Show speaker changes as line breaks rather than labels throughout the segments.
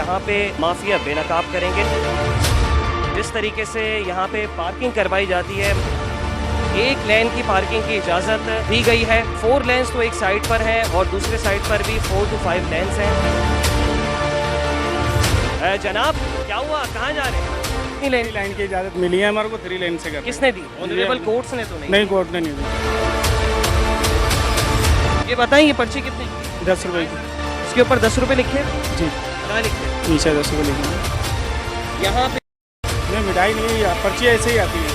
यहाँ पे माफिया बेनकाब करेंगे। जिस तरीके से यहाँ पे पार्किंग करवाई जाती है, एक लेन की पार्किंग की इजाज़त दी गई है। 4 लेन्स तो एक साइड पर है और दूसरे साइड पर भी 4 to 5 लेन्स हैं। जनाब क्या हुआ, कहाँ जा रहे हैं?
कितनी लाइन की इजाज़त मिली है हमारे को? 3 लेन से कर।
किसने दी? ऑनरेबल कोर्ट्स ने तो
नहीं, कोर्ट ने नहीं दी।
ये बताएं, ये पर्ची कितनी?
10 रुपये की।
इसके ऊपर 10 रुपये लिखे हैं?
जी।
कहाँ लिखे हैं?
नीचे 10 रुपये लिखे हैं।
यहाँ पे
नहीं, मिठाई नहीं है, पर्ची ऐसे ही आती है।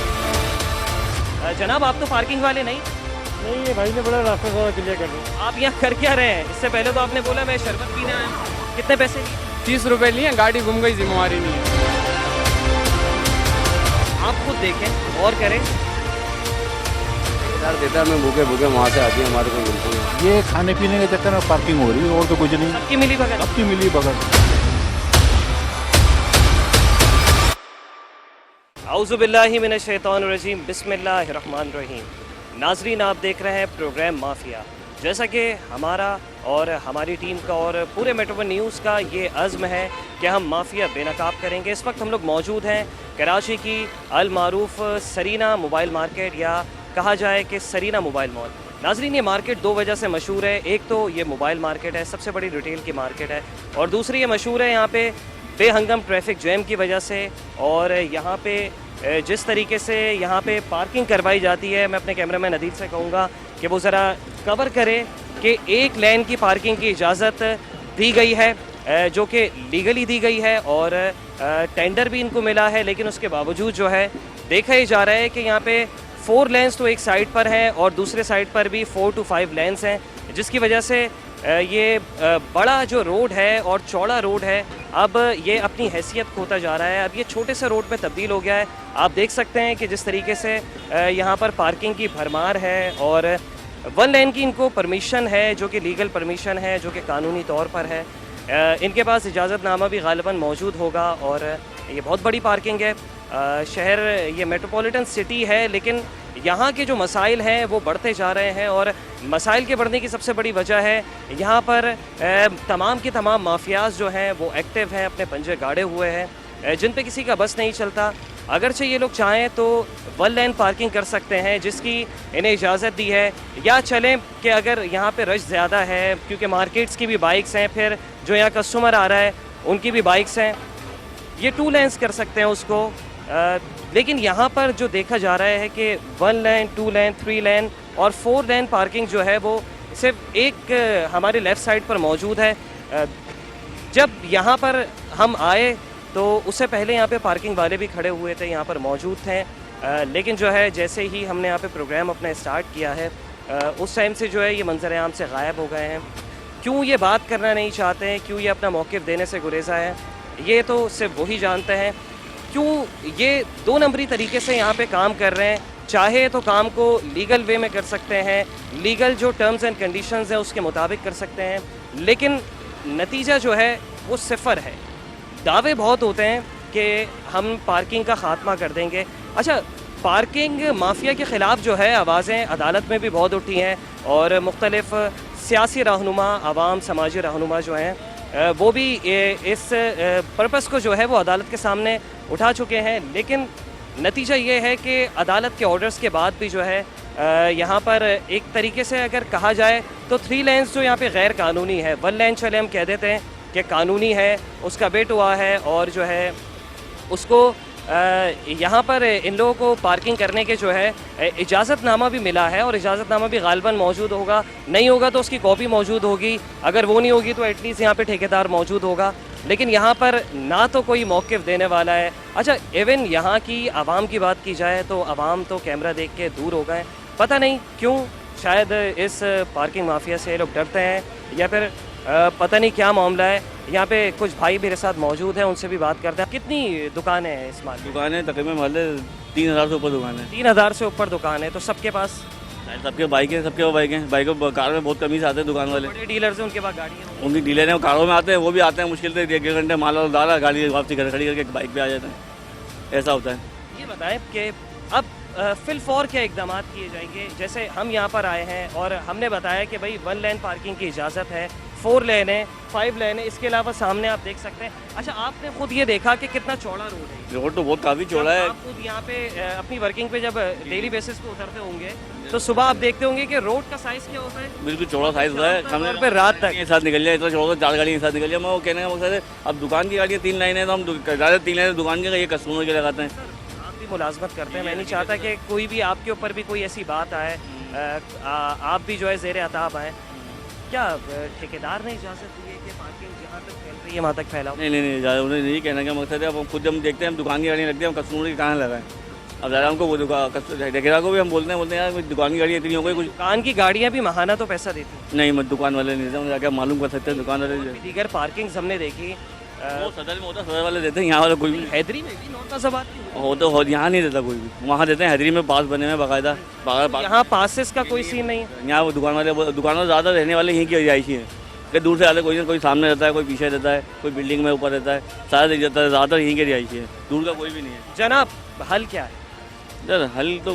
जनाब आप तो पार्किंग वाले नहीं?
नहीं, ये भाई ने बड़ा रास्ता थोड़ा क्लियर कर दो।
आप यहाँ कर क्या रहे हैं? इससे पहले तो आपने बोला मैं शरबत पीने आया हूं। कितने पैसे लिए?
30 रुपये लिए, गाड़ी घूम गई, जिम्मेवारी नहीं है।
आप खुद देखें और करें।
देता मैं भूखे भूखे वहाँ से आती है, हमारे को मिलती है।
ये खाने पीने के चक्कर में पार्किंग हो रही है और तो कुछ नहीं।
सबकी मिली भगत।
सबकी मिली भगत।
औज़ुबिल्लाहि मिनश्शैतानिर्रजीम, बिस्मिल्लाहिर्रहमानिर्रहीम। नाज़रीन, आप देख रहे हैं प्रोग्राम माफिया। जैसा कि हमारा और हमारी टीम का और पूरे मेट्रो न्यूज़ का ये अज़्म है कि हम माफिया बेनकाब करेंगे। इस वक्त हम लोग मौजूद हैं कराची की अल मारूफ सरीना मोबाइल मार्केट, या कहा जाए कि सरीना मोबाइल मॉल। नाज़रीन, ये मार्केट 2 वजह से मशहूर है। एक तो ये मोबाइल मार्केट है, सबसे बड़ी रिटेल की मार्केट है, और दूसरी ये मशहूर है यहाँ पे बेहंगम ट्रैफिक जैम की वजह से। और यहाँ पे जिस तरीके से यहाँ पे पार्किंग करवाई जाती है, मैं अपने कैमरामैन नदीर से कहूँगा कि वो ज़रा कवर करे कि एक लेन की पार्किंग की इजाज़त दी गई है, जो कि लीगली दी गई है और टेंडर भी इनको मिला है। लेकिन उसके बावजूद जो है देखा ही जा रहा है कि यहाँ पे 4 लेन्स तो एक साइड पर हैं और दूसरे साइड पर भी 4 to 5 लेन्स हैं, जिसकी वजह से ये बड़ा जो रोड है और चौड़ा रोड है, अब ये अपनी हैसियत खोता जा रहा है। अब ये छोटे से रोड में तब्दील हो गया है। आप देख सकते हैं कि जिस तरीके से यहाँ पर पार्किंग की भरमार है और 1 लेन की इनको परमिशन है, जो कि लीगल परमिशन है, जो कि कानूनी तौर पर है। इनके पास इजाज़तनामा भी गालिबन मौजूद होगा और ये बहुत बड़ी पार्किंग है। शहर ये मेट्रोपॉलिटन सिटी है, लेकिन यहाँ के जो मसाइल हैं वो बढ़ते जा रहे हैं, और मसाइल के बढ़ने की सबसे बड़ी वजह है यहाँ पर तमाम की तमाम माफियाज जो हैं वो एक्टिव हैं, अपने पंजे गाड़े हुए हैं, जिन पे किसी का बस नहीं चलता। अगरचे ये लोग चाहें तो 1 लेन पार्किंग कर सकते हैं, जिसकी इन्हें इजाज़त दी है, या चलें कि अगर यहाँ पे रश ज़्यादा है, क्योंकि मार्केट्स की भी बाइक्स हैं, फिर जो यहाँ कस्टमर आ रहा है उनकी भी बाइक्स हैं, ये 2 लेन्स कर सकते हैं उसको। लेकिन यहाँ पर जो देखा जा रहा है कि 1 लेन, 2 लेन, 3 लेन और 4 लेन पार्किंग जो है वो सिर्फ एक हमारे लेफ़्ट साइड पर मौजूद है। जब यहाँ पर हम आए तो उससे पहले यहाँ पे पार्किंग वाले भी खड़े हुए थे, यहाँ पर मौजूद थे, लेकिन जो है जैसे ही हमने यहाँ पे प्रोग्राम अपना स्टार्ट किया है, उस टाइम से जो है ये मंजर आम से गायब हो गए हैं। क्यों ये बात करना नहीं चाहते हैं, क्यों ये अपना मौक़िफ़ देने से गुरेज़ा है, ये तो सिर्फ वही जानते हैं। क्यों ये 2 नंबरी तरीके से यहाँ पे काम कर रहे हैं। चाहे तो काम को लीगल वे में कर सकते हैं, लीगल जो टर्म्स एंड कंडीशंस हैं उसके मुताबिक कर सकते हैं, लेकिन नतीजा जो है वो सिफर है। दावे बहुत होते हैं कि हम पार्किंग का ख़ात्मा कर देंगे। अच्छा, पार्किंग माफिया के ख़िलाफ़ जो है आवाज़ें अदालत में भी बहुत उठी हैं, और मुख्तलिफ़ सियासी रहनुमा, आवाम, समाजी रहनुमा जो हैं वो भी इस पर्पज़ को जो है वो अदालत के सामने उठा चुके हैं। लेकिन नतीजा ये है कि अदालत के ऑर्डर्स के बाद भी जो है यहाँ पर एक तरीके से अगर कहा जाए तो 3 लेन्स जो यहाँ पे गैर कानूनी है, 1 लेन चले हम कह देते हैं कि कानूनी है, उसका बेट हुआ है, और जो है उसको यहाँ पर इन लोगों को पार्किंग करने के जो है इजाज़तनामा भी मिला है, और इजाज़तनामा भी गालिबन मौजूद होगा। नहीं होगा तो उसकी कॉपी मौजूद होगी, अगर वो नहीं होगी तो एटलीस्ट यहाँ पे ठेकेदार मौजूद होगा। लेकिन यहाँ पर ना तो कोई मौक़िफ़ देने वाला है। अच्छा, इवन यहाँ की आवाम की बात की जाए तो आवाम तो कैमरा देख के दूर हो गए। पता नहीं क्यों, शायद इस पार्किंग माफिया से लोग डरते हैं, या फिर पता नहीं क्या मामला है। यहाँ पे कुछ भाई मेरे साथ मौजूद हैं, उनसे भी बात करते हैं। कितनी दुकानें हैं इस मार्केट?
दुकानें तकरीबन मोहल्ले 3000 से ऊपर दुकान है।
3000 से ऊपर दुकान है, तो सबके पास
सबके बाइक हैं, सबके वो बाइक हैं। बाइकों कार में बहुत कमी से आते हैं दुकान वाले।
बड़े डीलर्स हैं, उनके पास गाड़ी है,
उनकी डीलर हैं, कारों में आते हैं, वो भी आते हैं मुश्किल से 1 घंटे माल वाल डाला, गाड़ी वापसी खड़ी करके बाइक पे आ जाते हैं, ऐसा होता है।
ये बताएं कि अब फिलफौर क्या इकदाम किए जाएंगे? जैसे हम यहाँ पर आए हैं और हमने बताया कि भाई 1 लेन पार्किंग की इजाज़त है, 4 लेन है, 5 लेन है, इसके अलावा सामने आप देख सकते हैं। अच्छा, आपने खुद ये देखा कि कितना चौड़ा रोड है?
रोड तो बहुत काफ़ी चौड़ा है।
आप खुद यहाँ पे अपनी वर्किंग पे जब डेली बेसिस पे उतरते होंगे तो सुबह आप देखते होंगे कि रोड का साइज क्या होता है?
बिल्कुल चौड़ा साइज होता है।
आमतौर पे रात तक
एक साथ निकल जाए, इतना चौड़ा 4 गाड़ियाँ एक साथ निकल जाए। मैं वो कहने का मकसद है, अब दुकान की गाड़ियाँ 3 लाइनें, तो हम ज़्यादा 3 लाइनें दुकान के, ये कस्टमर के लगाते हैं।
आप भी मुलाजमत करते हैं, मैं नहीं चाहता कि कोई भी आपके ऊपर भी कोई ऐसी बात आए, आप भी जो है ज़ेर अताब आए। क्या ठेकेदार ने इजाज़त दी है कि पार्किंग जहाँ तक फैल रही है वहाँ तक फैलाओ?
नहीं, ज़्यादा उन्हें नहीं कहने का मकसद है। अब खुद हम देखते हैं, हम दुकान की गाड़ियाँ लगती हैं, हम कस्टमर की कहाँ लगाएं। अब ज़्यादा हमको वो ठेकेदार को भी हम बोलते हैं यार दुकान की गाड़ी इतनी हो गई कुछ।
दुकान की गाड़ियाँ भी महाना तो पैसा देती हैं?
नहीं, मत दुकान वाले नहीं देते, जाके मालूम कर सकते हैं दुकान वाले।
दीगर पार्किंग हमने देखी,
वो सदर में होता है, सदर वाले देते हैं, यहाँ वाला कोई भी
हैदरी में भी नोट का
हो तो हो, यहाँ नहीं देता कोई भी। वहाँ देते हैं, हैदरी में पास बने हुए बाकायदा।
यहाँ पासेस का कोई सीन नहीं है?
यहाँ वो दुकान वाले ज़्यादा रहने वाले यहीं की रिहायशी हैं कि दूर से आते, कोई सामने रहता है, कोई पीछे रहता है, कोई बिल्डिंग में ऊपर रहता है, सारा दिख जाता है। ज़्यादातर यहीं के रिहायशी है, दूर का कोई भी नहीं है।
जनाब, हल क्या है?
सर हल तो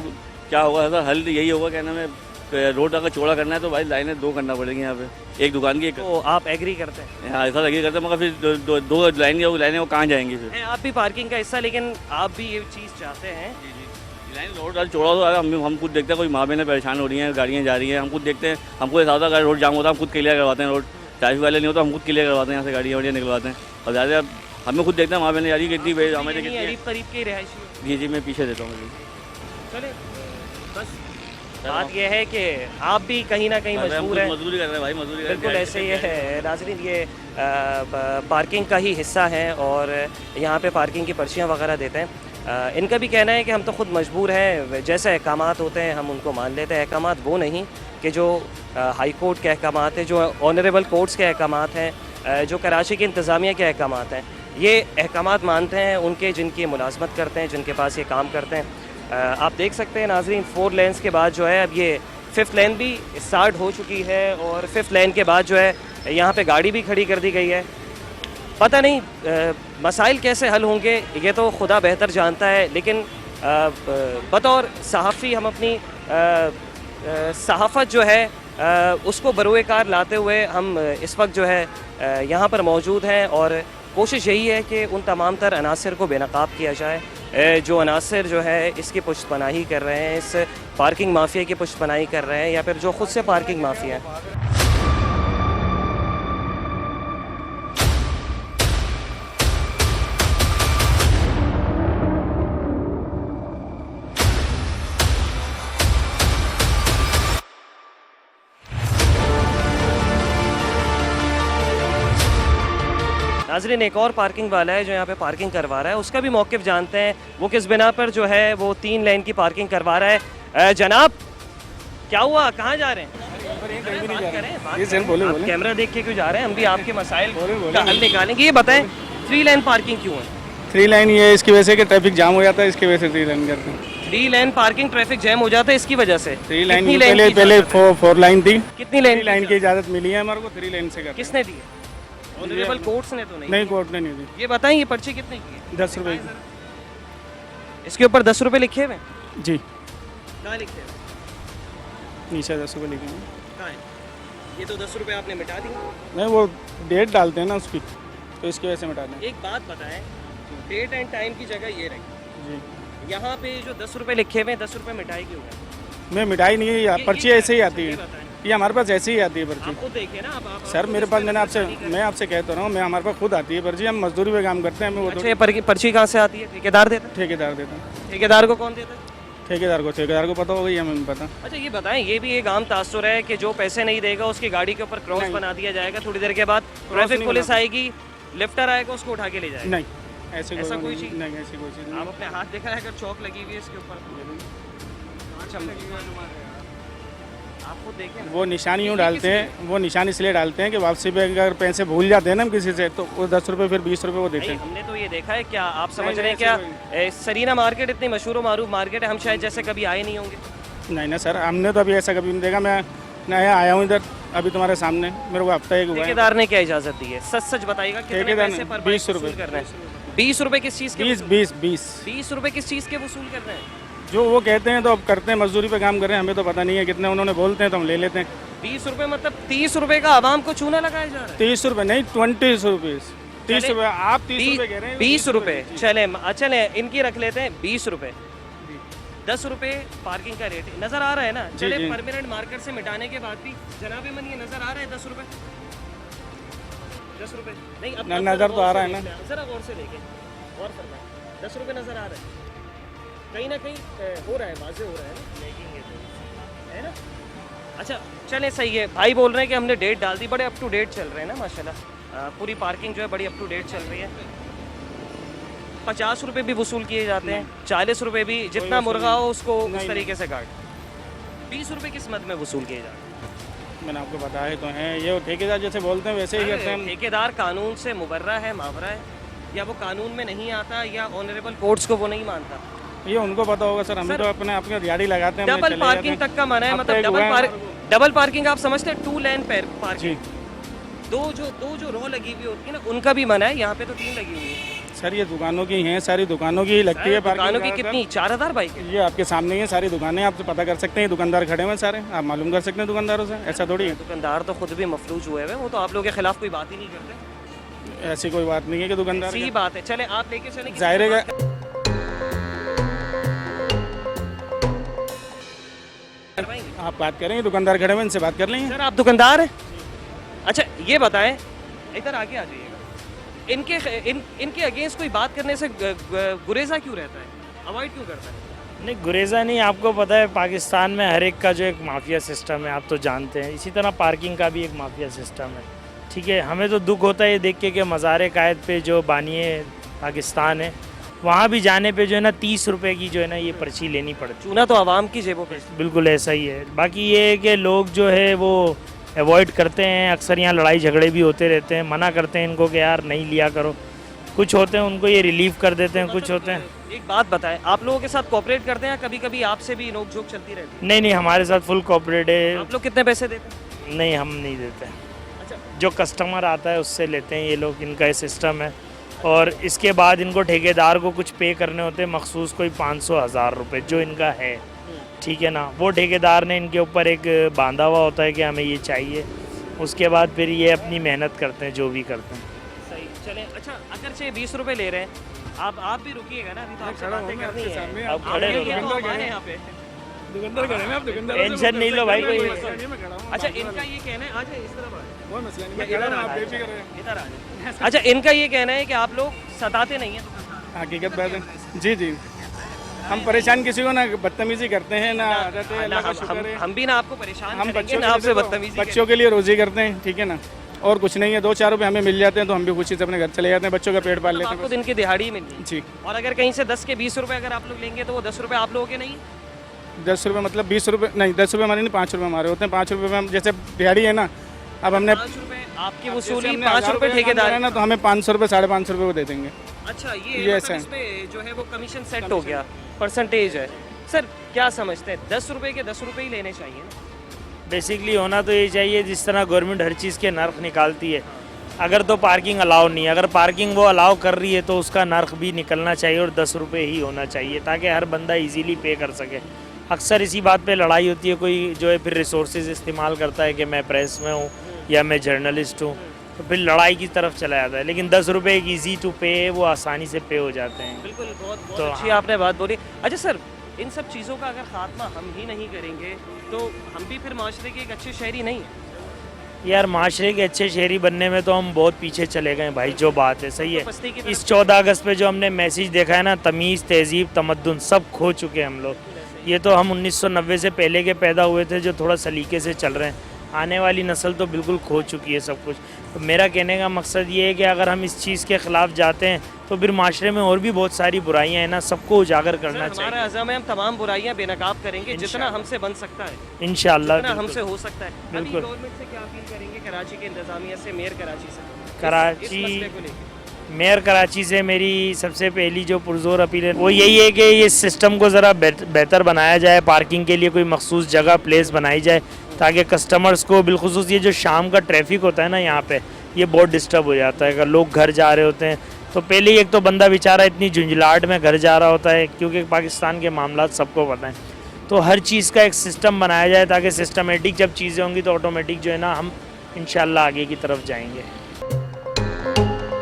क्या होगा सर, हल तो यही होगा, क्या नाम है, रोड अगर चौड़ा करना है तो भाई लाइनें 2 करना पड़ेगी यहाँ पे, एक दुकान की एक।
तो आप एग्री करते हैं?
हाँ, ऐसा एग्री करते हैं, मगर फिर दो लाइनें वो कहाँ जाएंगी फिर?
है आप भी पार्किंग का हिस्सा, लेकिन आप भी ये चीज़ चाहते हैं?
लाइन रोड चौड़ा हो रहा है, हम खुद देखते हैं, कोई माँ बहनें परेशान हो रही हैं, गाड़ियाँ जा रही हैं, हम खुद देखते हैं, हमको ऐसा होता है अगर रोड जाम होता है हम खुद क्लियर करवाते हैं। रोड ट्रैफिक वाले नहीं होता, हम खुद क्लियर करवाते हैं, यहाँ से गाड़ियाँ वाड़ियाँ निकलवाते हैं। और ज़्यादा हमें खुद देखते हैं, माँ बहनें जा रही है कितनी हमें
करीब करीब के रिहायशी?
जी, मैं पीछे देता हूँ।
चले, बस बात यह है कि आप भी कहीं ना कहीं मजबूर हैं।
मजदूरी कर रहे हैं भाई, मजदूरी।
बिल्कुल ऐसे ही है नाज़रीन, ये पार्किंग का ही हिस्सा है और यहाँ पे पार्किंग की पर्चियाँ वगैरह देते हैं। इनका भी कहना है कि हम तो ख़ुद मजबूर हैं, जैसे अहकामात होते हैं हम उनको मान लेते हैं। अहकामात वो नहीं कि जो हाई कोर्ट के अहकामात हैं, जो ऑनरेबल कोर्ट्स के अहकामात हैं, जो कराची की इंतज़ामिया के अहकामात हैं, ये अहकामात मानते हैं उनके जिनकी मुलाजमत करते हैं, जिनके पास ये काम करते हैं। आप देख सकते हैं नाज़रीन, 4 लेन्स के बाद जो है अब ये 5th लेन भी स्टार्ट हो चुकी है और 5th लेन के बाद जो है यहाँ पे गाड़ी भी खड़ी कर दी गई है। पता नहीं मसाइल कैसे हल होंगे, ये तो खुदा बेहतर जानता है, लेकिन बतौर सहाफ़ी हम अपनी सहाफ़त जो है उसको बरोए कार लाते हुए हम इस वक्त जो है यहाँ पर मौजूद हैं और कोशिश यही है कि उन तमाम तर अनासर को बेनकाब किया जाए जो अनासर जो है इसकी पुष्टपनाही कर रहे हैं, इस पार्किंग माफिया की पुष्टपनाही कर रहे हैं, या फिर जो खुद से पार्किंग माफिया है। नाज़रीन, एक और पार्किंग वाला है जो यहाँ पे पार्किंग करवा रहा है, उसका भी मौक़िफ़ जानते हैं, वो किस बिना पर जो है वो 3 लेन की पार्किंग करवा रहा है। जनाब, क्या हुआ, कहाँ जा रहे हैं? आप कैमरा देख के क्यों जा रहे हैं? हम भी आपके मसाइल का हल निकालेंगे। ये बताएं, 3 लेन पार्किंग क्यों है?
3 लाइन ये इसकी वजह से कि ट्रैफिक जाम हो जाता है, इसकी वजह से 3 लाइन करते हैं।
3 लेन पार्किंग ट्रैफिक जैम हो जाता है इसकी वजह से?
3 लाइन पहले 4 लाइन थी।
कितनी
लाइन की इजाज़त मिली है हमारे को 3 लाइन से करते।
किसने दी? ऑनरेबल कोर्ट्स ने तो
नहीं, कोर्ट ने नहीं दी।
ये बताएं, ये पर्ची कितने की है?
10 रुपये।
इसके ऊपर 10 रुपये लिखे हुए?
जी,
कहाँ लिखे हुए?
नीचे 10 रुपये लिखे हैं।
कहाँ है? ये तो 10 रुपये आपने मिटा दिए।
नहीं, वो डेट डालते हैं ना उसकी, तो इसकी वजह से मिटा दें।
एक बात बताएं, डेट एंड टाइम की जगह ये रही,
जी,
यहाँ पे जो 10 रुपये लिखे हुए हैं, 10 रुपये मिटाई क्यों है?
मैं मिठाई नहीं है, पर्ची ऐसे ही आती है, ये हमारे पास ऐसे ही आती है पर्ची।
आप खुद देखिए ना। आप
सर मेरे पास, मैं आपसे कहता रहा हूँ, मैं हमारे पास खुद आती है पर्ची, हम मजदूरी पे काम करते हैं। हमें वो
अच्छा, ये पर्ची कहाँ से आती है? ठेकेदार देता है?
ठेकेदार देता है।
ठेकेदार को कौन देता है?
ठेकेदार को पता होगा, ये हमें पता।
अच्छा, ये बताएं, ये भी एक आम तासुर है कि जो पैसे नहीं देगा उसकी गाड़ी के ऊपर क्रॉस बना दिया जाएगा, थोड़ी देर के बाद ट्रैफिक पुलिस आएगी, लिफ्टर आएगा, उसको उठा के ले जाएगा।
नहीं, ऐसा कोई चीज़ नहीं, ऐसी कोई चीज़ नहीं।
आप अपने हाथ देखा है, अगर चौक लगी हुई है इसके ऊपर, आप खुद देखें।
वो निशानी यूँ डालते हैं, वो निशान इसलिए डालते हैं कि वापसी पे अगर पैसे भूल जाते हैं ना हम किसी से, तो वो 10 रुपये फिर 20 रुपये वो देते हैं।
हमने तो ये देखा है। क्या आप समझ रहे हैं क्या सरीना मार्केट इतनी मशहूर मारूफ मार्केट है, हम शायद जैसे कभी आए नहीं होंगे?
नहीं ना सर, हमने तो अभी ऐसा कभी नहीं देखा। मैं नया आया हूँ इधर, अभी तुम्हारे सामने, मेरे को हफ्ता एक हुआ है।
ठेकेदार ने क्या इजाज़त दी है? सच सच बताइएगा, कितने पैसे पर
20 रुपये
करना है? 20 रुपये किस चीज़ के?
20
रुपये किस चीज़ के वसूल कर रहे हैं?
जो वो कहते हैं तो अब करते हैं, मजदूरी पे काम कर रहे हैं, हमें तो पता नहीं है कितने, उन्होंने बोलते हैं तो हम ले लेते हैं।
20 रुपए मतलब 30 रुपए का आवाम को चूना लगाया जा रहा है।
30 रुपये नहीं, 20 रुपीज़। 30 रुपये, आप 30 रुपये कह रहे हैं।
20 रुपए चले इनकी रख लेते हैं 20 रुपए। 10 रुपए पार्किंग का रेट नजर आ रहा है ना। चले
जी।
परमानेंट मार्केट से मिटाने के बाद भी जनाबे मन ये नजर आ रहा है 10 रुपए। 10 रुपए नहीं, अब
नजर तो आ रहा है ना।
जरा गौर से देखें, गौर फरमाएं। 10 रुपए नजर आ रहा है, कहीं ना कहीं हो रहा है, वाजे हो रहा है ना, है ना। अच्छा चले सही है, भाई बोल रहे हैं कि हमने डेट डाल दी, बड़े अप टू डेट चल रहे हैं ना माशाल्लाह। पूरी पार्किंग जो है बड़ी अप टू डेट चल रही है। 50 रुपए भी वसूल किए जाते हैं, 40 रुपए भी, जितना मुर्गा हो उसको उस तरीके से काट। 20 रुपए किस मद में वसूल किए जाते हैं?
मैंने आपको बताया तो है, ये ठेकेदार जैसे बोलते हैं वैसे ही करते हैं हम।
ठेकेदार कानून से मुबर्रा है, मावरा है, या वो कानून में नहीं आता, या ऑनरेबल कोर्ट्स को वो नहीं मानता।
ये उनको पता होगा सर, हम तो अपने अपने दिहाड़ी लगाते हैं।
डबल पार्किंग तक का मना है, मतलब डबल पार्किंग आप समझते हैं, 2 लेन पार्किंग। दो जो रो लगी हुई होती है ना, उनका भी मना है। यहाँ पे तो 3 लगी हुई है
सर। ये दुकानों की हैं, सारी दुकानों की लगती है पार्किंग।
दुकानों की कितनी? 4000 बाइक।
ये आपके सामने ही है सारी दुकानें, आप तो पता कर सकते हैं। दुकानदार खड़े हुए सारे, आप मालूम कर सकते हैं दुकानदारों से, ऐसा थोड़ी है।
दुकानदार तो खुद भी मफलूज हुए हैं, वो तो आप लोगों के खिलाफ कोई बात ही नहीं करते।
ऐसी कोई बात नहीं है कि दुकानदार
सही बात है। चले आप लेके चले,
जाहिर है। आप बात करेंगे, दुकानदार खड़े हुए, इनसे बात कर लेंगे।
सर आप दुकानदार हैं? अच्छा ये बताएं, इधर आगे आ जाइएगा। इनके अगेंस्ट कोई बात करने से गुरेजा क्यों रहता है, अवॉइड क्यों करता है?
नहीं, गुरेजा नहीं, आपको पता है पाकिस्तान में हर एक का जो एक माफिया सिस्टम है, आप तो जानते हैं। इसी तरह पार्किंग का भी एक माफिया सिस्टम है, ठीक है। हमें तो दुख होता है ये देख के कि मज़ार कायद पे जो बानिए पाकिस्तान है, वहाँ भी जाने पे जो है ना 30 रुपए की जो है ना ये पर्ची लेनी पड़ती है।
चूना तो आवाम की जेबों पे।
बिल्कुल ऐसा ही है। बाकी ये है कि लोग जो है वो अवॉइड करते हैं, अक्सर यहाँ लड़ाई झगड़े भी होते रहते हैं, मना करते हैं इनको कि यार नहीं लिया करो। कुछ होते हैं उनको ये रिलीव कर देते हैं, कुछ होते हैं।
एक बात बताएं, आप लोगों के साथ कोऑपरेट करते हैं, कभी कभी आपसे भी नोक झोंक चलती रहती है?
नहीं नहीं, हमारे साथ फुल कोऑपरेट है।
आप लोग कितने पैसे देते हैं?
नहीं, हम नहीं देते।
अच्छा,
जो कस्टमर आता है उससे लेते हैं ये लोग, इनका ये सिस्टम है। और इसके बाद इनको ठेकेदार को कुछ पे करने होते हैं मखसूस, कोई 500-1000 रुपये जो इनका है, ठीक है ना। वो ठेकेदार ने इनके ऊपर एक बांधा हुआ होता है कि हमें ये चाहिए। उसके बाद फिर ये अपनी मेहनत करते हैं, जो भी करते हैं।
सही चले। अच्छा अगर 20 रुपए ले रहे हैं, आप भी रुकिएगा ना, अभी तो आपसे बातें करनी है।
अब खड़े
आप
रहो।
भी तो हमारे यहाँ पे
दुकानदार खड़े हैं, आप दुकानदार
टेंशन नहीं लो भाई कोई।
अच्छा इनका ये कहना है, आ जाए इस तरफ आ जाए।
कोई मसला नहीं, मैं खड़ा हूं, आप बेफिक्र रहें।
इधर आ जाए। अच्छा इनका ये कहना है कि आप लोग सताते नहीं हैं दुकानदार।
हकीकत बात है जी जी, हम परेशान किसी को ना बदतमीजी करते हैं ना रहते हैं। अल्लाह का शुक्र है,
हम भी ना आपको परेशान
हम
करेंगे ना आपसे बदतमीजी
बच्चों के लिए रोजी करते हैं, ठीक है ना। और कुछ नहीं है, 2-4 रुपये हमें मिल जाते हैं तो हम भी खुशी से अपने घर चले जाते हैं, बच्चों का पेट पाल लेते
आपको
हैं
दिन की दिहाड़ी मिलती
जी।
और अगर कहीं से 10 के 20 रुपए अगर आप लोग लेंगे तो वो 10 रुपए आप लोगों के नहीं?
10 रुपये मतलब 20 रुपये नहीं, 10 रुपये हमारे नहीं, 5 रुपये हमारे होते हैं। 5 रुपये में हम जैसे दिहाड़ी है ना, अब हमने
5 रुपए आपकी वसूली,
हमने
5
1000
रुपए ठेकेदार
है ना, तो हमें 500 रुपये 550 रुपये वो दे देंगे।
अच्छा ये
ये
मतलब
है।
इस पे जो है वो कमीशन सेट हो गया, परसेंटेज है। सर क्या समझते हैं, 10 रुपए के 10 रुपए ही लेने चाहिए ना?
बेसिकली होना तो ये चाहिए जिस तरह गवर्नमेंट हर चीज़ के नर्क निकालती है। अगर तो पार्किंग अलाउ नहीं है, अगर पार्किंग वो अलाउ कर रही है तो उसका नर्क भी निकलना चाहिए और 10 रुपये ही होना चाहिए, ताकि हर बंदा इजीली पे कर सके। अक्सर इसी बात पे लड़ाई होती है, कोई जो है फिर रिसोर्सेज इस्तेमाल करता है कि मैं प्रेस में हूँ या मैं जर्नलिस्ट हूँ, तो फिर लड़ाई की तरफ चला जाता है। लेकिन 10 रुपये एक ईजी टू पे है, वो आसानी से पे हो जाते हैं।
बिल्कुल, बहुत
तो
अच्छी आपने बात बोली। अच्छा सर, इन सब चीज़ों का अगर खात्मा हम ही नहीं करेंगे तो हम भी फिर माशरे के एक अच्छे शहरी नहीं हैं।
यार माशरे के अच्छे शहरी बनने में तो हम बहुत पीछे चले गए भाई, जो बात है सही है।
बस्ती की तरफ
इस 14 अगस्त पे जो हमने मैसेज देखा है ना, तमीज़, तहजीब, तमद्दुन सब खो चुके हैं हम लोग। ये तो हम 1990 से पहले के पैदा हुए थे जो थोड़ा सलीके से चल रहे हैं। आने वाली नस्ल तो बिल्कुल खो चुकी है सब कुछ। तो मेरा कहने का मकसद ये है कि अगर हम इस चीज़ के ख़िलाफ़ जाते हैं तो फिर माशरे में और भी बहुत सारी बुराइयां हैं ना, सबको उजागर करना चाहिए।
हमारा अज़म है, हम तमाम बुराइयां बेनकाब करेंगे जितना हमसे बन सकता है,
इंशाअल्लाह
जितना हमसे हो सकता है। अभी
बिल्कुल।
गवर्नमेंट से क्या अपील करेंगे, कराची के इंतजामिया से, मेयर कराची से, इस
कराची
मसले को लेकर?
मेयर कराची से मेरी सबसे पहली जो पुरजोर अपील है वो यही है कि ये सिस्टम को ज़रा बेहतर बनाया जाए, पार्किंग के लिए कोई मखसूस जगह प्लेस बनाई जाए, ताकि कस्टमर्स को बिलखुसूस ये जो शाम का ट्रैफिक होता है ना यहाँ पे, ये बहुत डिस्टर्ब हो जाता है। अगर लोग घर जा रहे होते हैं तो पहले ही एक तो बंदा बेचारा इतनी झुंझलाहट में घर जा रहा होता है, क्योंकि पाकिस्तान के मामला सबको पता है। तो हर चीज़ का एक सिस्टम बनाया जाए ताकि सिस्टमेटिक जब चीज़ें होंगी तो ऑटोमेटिक जो है ना हम इंशाल्लाह आगे की तरफ जाएंगे।